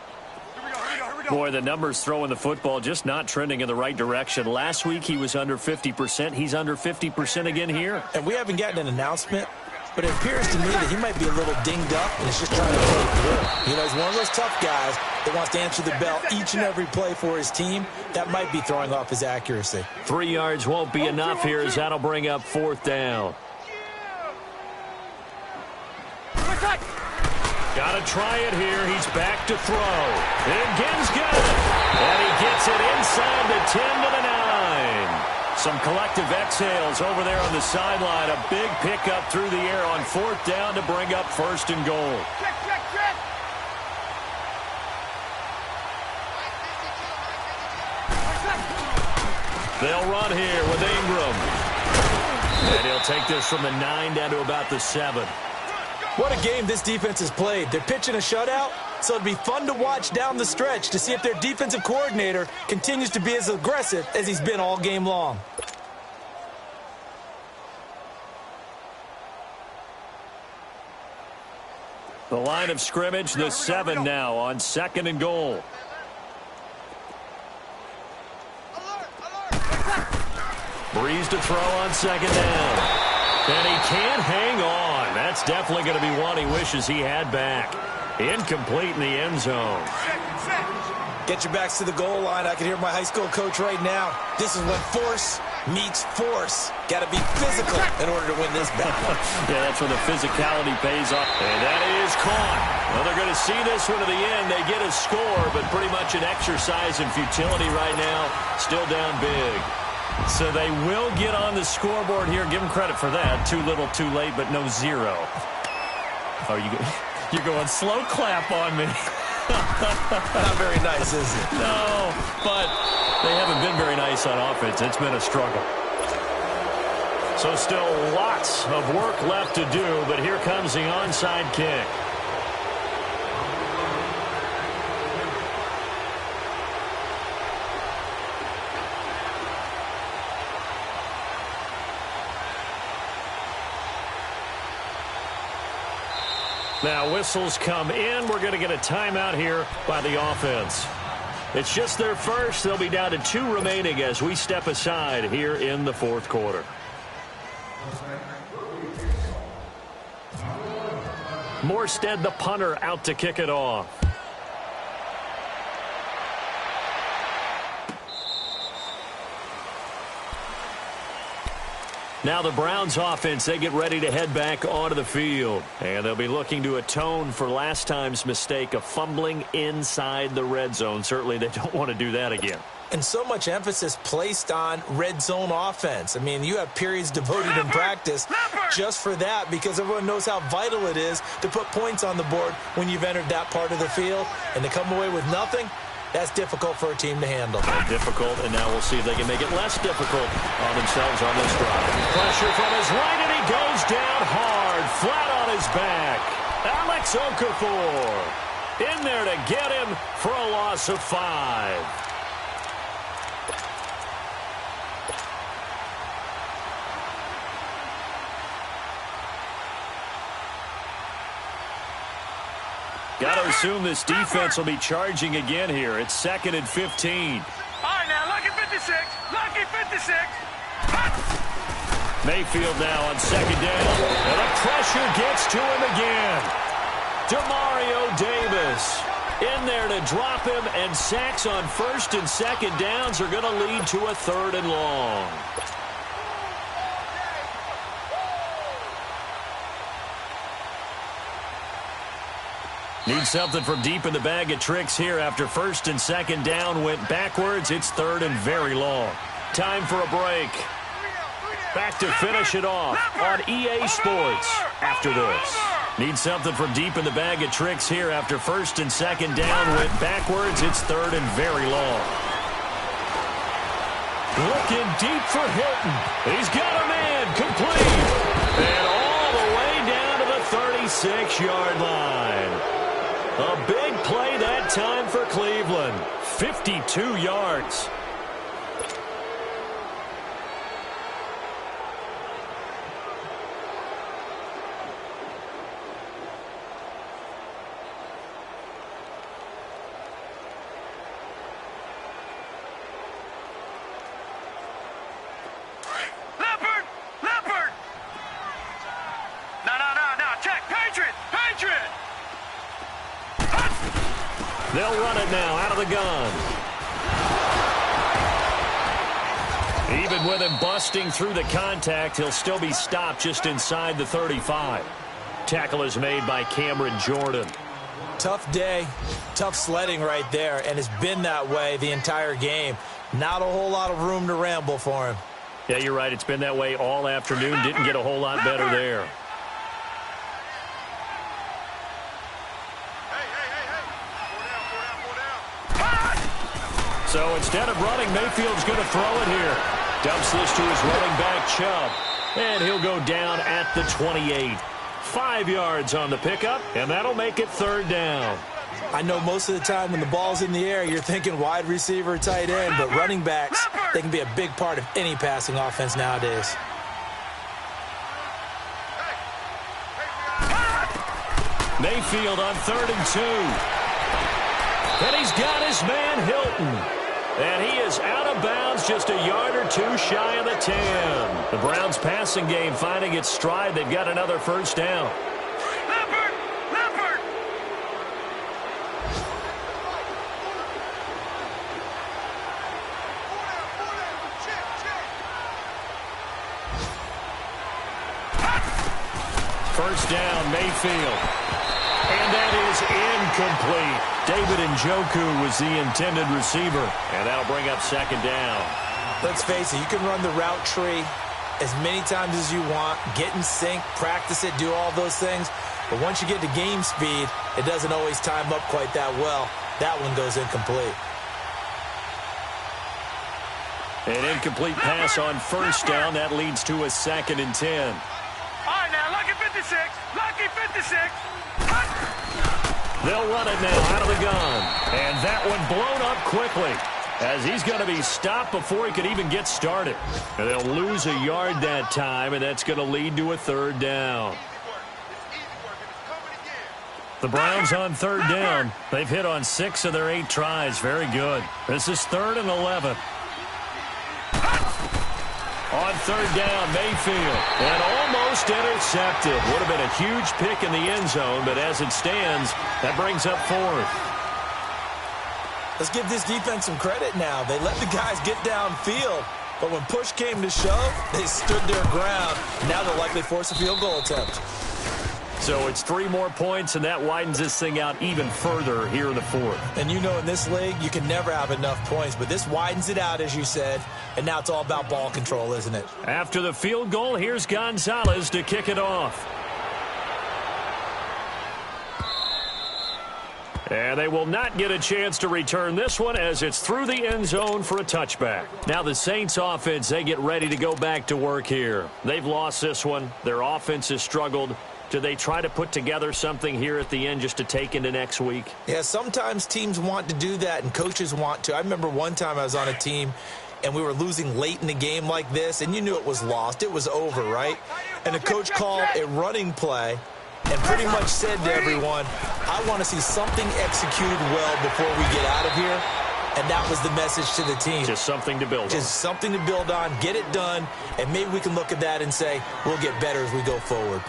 Boy, the numbers throwing the football just not trending in the right direction. Last week, he was under 50%. He's under 50% again here. And we haven't gotten an announcement, but it appears to me that he might be a little dinged up and is just trying to play through. You know, he's one of those tough guys that wants to answer the bell each and every play for his team. That might be throwing off his accuracy. 3 yards won't be enough here as that'll bring up 4th down. Got to try it here. He's back to throw. And Gibbs got it. And he gets it inside the 10 to the 9. Some collective exhales over there on the sideline. A big pickup through the air on 4th down to bring up 1st and goal. They'll run here with Ingram. And he'll take this from the 9 down to about the 7. What a game this defense has played. They're pitching a shutout, so it'll be fun to watch down the stretch to see if their defensive coordinator continues to be as aggressive as he's been all game long. The line of scrimmage, the 7 now on 2nd and goal. Breeze to throw on 2nd down. And he can't hang on. That's definitely going to be one he wishes he had back. Incomplete in the end zone. Get your backs to the goal line. I can hear my high school coach right now. This is when force meets force. Got to be physical in order to win this battle. Yeah, that's when the physicality pays off. And that is caught. Well, they're going to see this one to the end. They get a score, but pretty much an exercise in futility right now. Still down big. So they will get on the scoreboard here. Give them credit for that. Too little, too late, but no 0. Oh, you're going slow clap on me. Not very nice, is it? No, but they haven't been very nice on offense. It's been a struggle. So still lots of work left to do, but here comes the onside kick. Now whistles come in. We're going to get a timeout here by the offense. It's just their first. They'll be down to 2 remaining as we step aside here in the 4th quarter. Morstead, the punter, out to kick it off. Now the Browns offense, they get ready to head back onto the field. And they'll be looking to atone for last time's mistake of fumbling inside the red zone. Certainly they don't want to do that again. And so much emphasis placed on red zone offense. I mean, you have periods devoted in practice just for that because everyone knows how vital it is to put points on the board when you've entered that part of the field. And to come away with nothing, that's difficult for a team to handle. Difficult, and now we'll see if they can make it less difficult on themselves on this drive. Pressure from his right, and he goes down hard, flat on his back. Alex Okafor in there to get him for a loss of 5. Got to assume this defense will be charging again here. It's 2nd and 15. All right, now, lucky 56. Lucky 56. Mayfield now on 2nd down. And the pressure gets to him again. Demario Davis in there to drop him, and sacks on 1st and 2nd downs are going to lead to a 3rd and long. Need something from deep in the bag of tricks here after 1st and 2nd down went backwards. It's 3rd and very long. Time for a break. Back to finish it off on EA Sports after this. Need something from deep in the bag of tricks here after 1st and 2nd down went backwards. It's 3rd and very long. Looking deep for Hilton. He's got a man complete. And all the way down to the 36-yard line. A big play that time for Cleveland. 52 yards. Leopard! No, check. Patriot! They'll run it now out of the gun. Even with him busting through the contact, he'll still be stopped just inside the 35. Tackle is made by Cameron Jordan. Tough day, tough sledding right there, and it's been that way the entire game. Not a whole lot of room to ramble for him. Yeah, you're right. It's been that way all afternoon. Didn't get a whole lot better there. So instead of running, Mayfield's going to throw it here. Dumps this to his running back, Chubb. And he'll go down at the 28. 5 yards on the pickup, and that'll make it 3rd down. I know most of the time when the ball's in the air, you're thinking wide receiver, tight end, but running backs, they can be a big part of any passing offense nowadays. Mayfield on 3rd and 2. And he's got his man Hilton. And he is out of bounds just a yard or two shy of the 10. The Browns passing game finding its stride. They've got another first down. First down, Mayfield. And that is incomplete. David Njoku was the intended receiver. And that'll bring up 2nd down. Let's face it, you can run the route tree as many times as you want, get in sync, practice it, do all those things. But once you get to game speed, it doesn't always time up quite that well. That one goes incomplete. An incomplete pass on first down. That leads to a 2nd and 10. All right, now, lucky 56. Lucky 56. They'll run it now out of the gun. And that one blown up quickly as he's going to be stopped before he could even get started. And they'll lose a yard that time, and that's going to lead to a 3rd down. The Browns on 3rd down. They've hit on 6 of their 8 tries. Very good. This is 3rd and 11. On 3rd down, Mayfield. And almost intercepted. Would have been a huge pick in the end zone, but as it stands, that brings up 4th. Let's give this defense some credit now. They let the guys get downfield, but when push came to shove, they stood their ground. Now they'll likely force a field goal attempt. So it's 3 more points, and that widens this thing out even further here in the 4th. And you know in this league, you can never have enough points, but this widens it out, as you said, and now it's all about ball control, isn't it? After the field goal, here's Gonzalez to kick it off. And they will not get a chance to return this one as it's through the end zone for a touchback. Now the Saints offense, they get ready to go back to work here. They've lost this one. Their offense has struggled. Do they try to put together something here at the end just to take into next week? Yeah, sometimes teams want to do that and coaches want to. I remember one time I was on a team and we were losing late in the game like this, and you knew it was lost. It was over, right? And the coach called a running play and pretty much said to everyone, I want to see something executed well before we get out of here. And that was the message to the team. Just something to build on. Just something to build on, get it done, and maybe we can look at that and say, we'll get better as we go forward.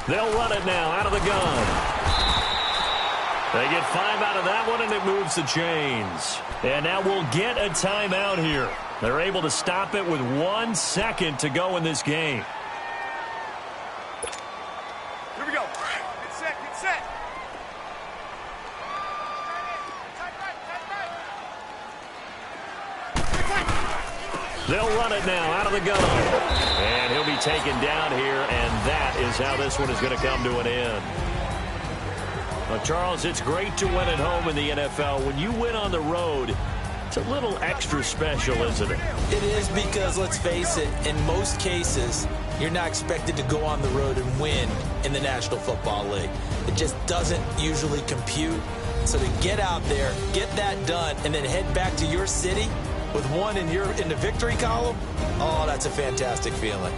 They'll run it now out of the gun. They get 5 out of that one, and it moves the chains. And now we'll get a timeout here. They're able to stop it with 1 second to go in this game. Here we go. Get set, get set. They'll run it now out of the gun. And he'll be taken down here, and that is how this one is going to come to an end. Well, Charles, it's great to win at home in the NFL. When you win on the road, it's a little extra special, isn't it? It is, because, let's face it, in most cases, you're not expected to go on the road and win in the National Football League. It just doesn't usually compute. So to get out there, get that done, and then head back to your city with one in the victory column, oh, that's a fantastic feeling.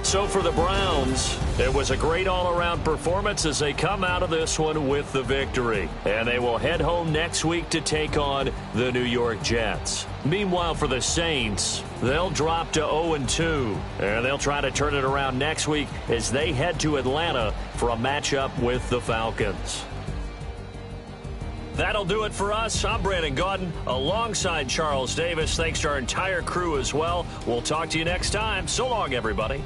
So for the Browns, it was a great all-around performance as they come out of this one with the victory. And they will head home next week to take on the New York Jets. Meanwhile, for the Saints, they'll drop to 0-2. And they'll try to turn it around next week as they head to Atlanta for a matchup with the Falcons. That'll do it for us. I'm Brandon Gaudin alongside Charles Davis. Thanks to our entire crew as well. We'll talk to you next time. So long, everybody.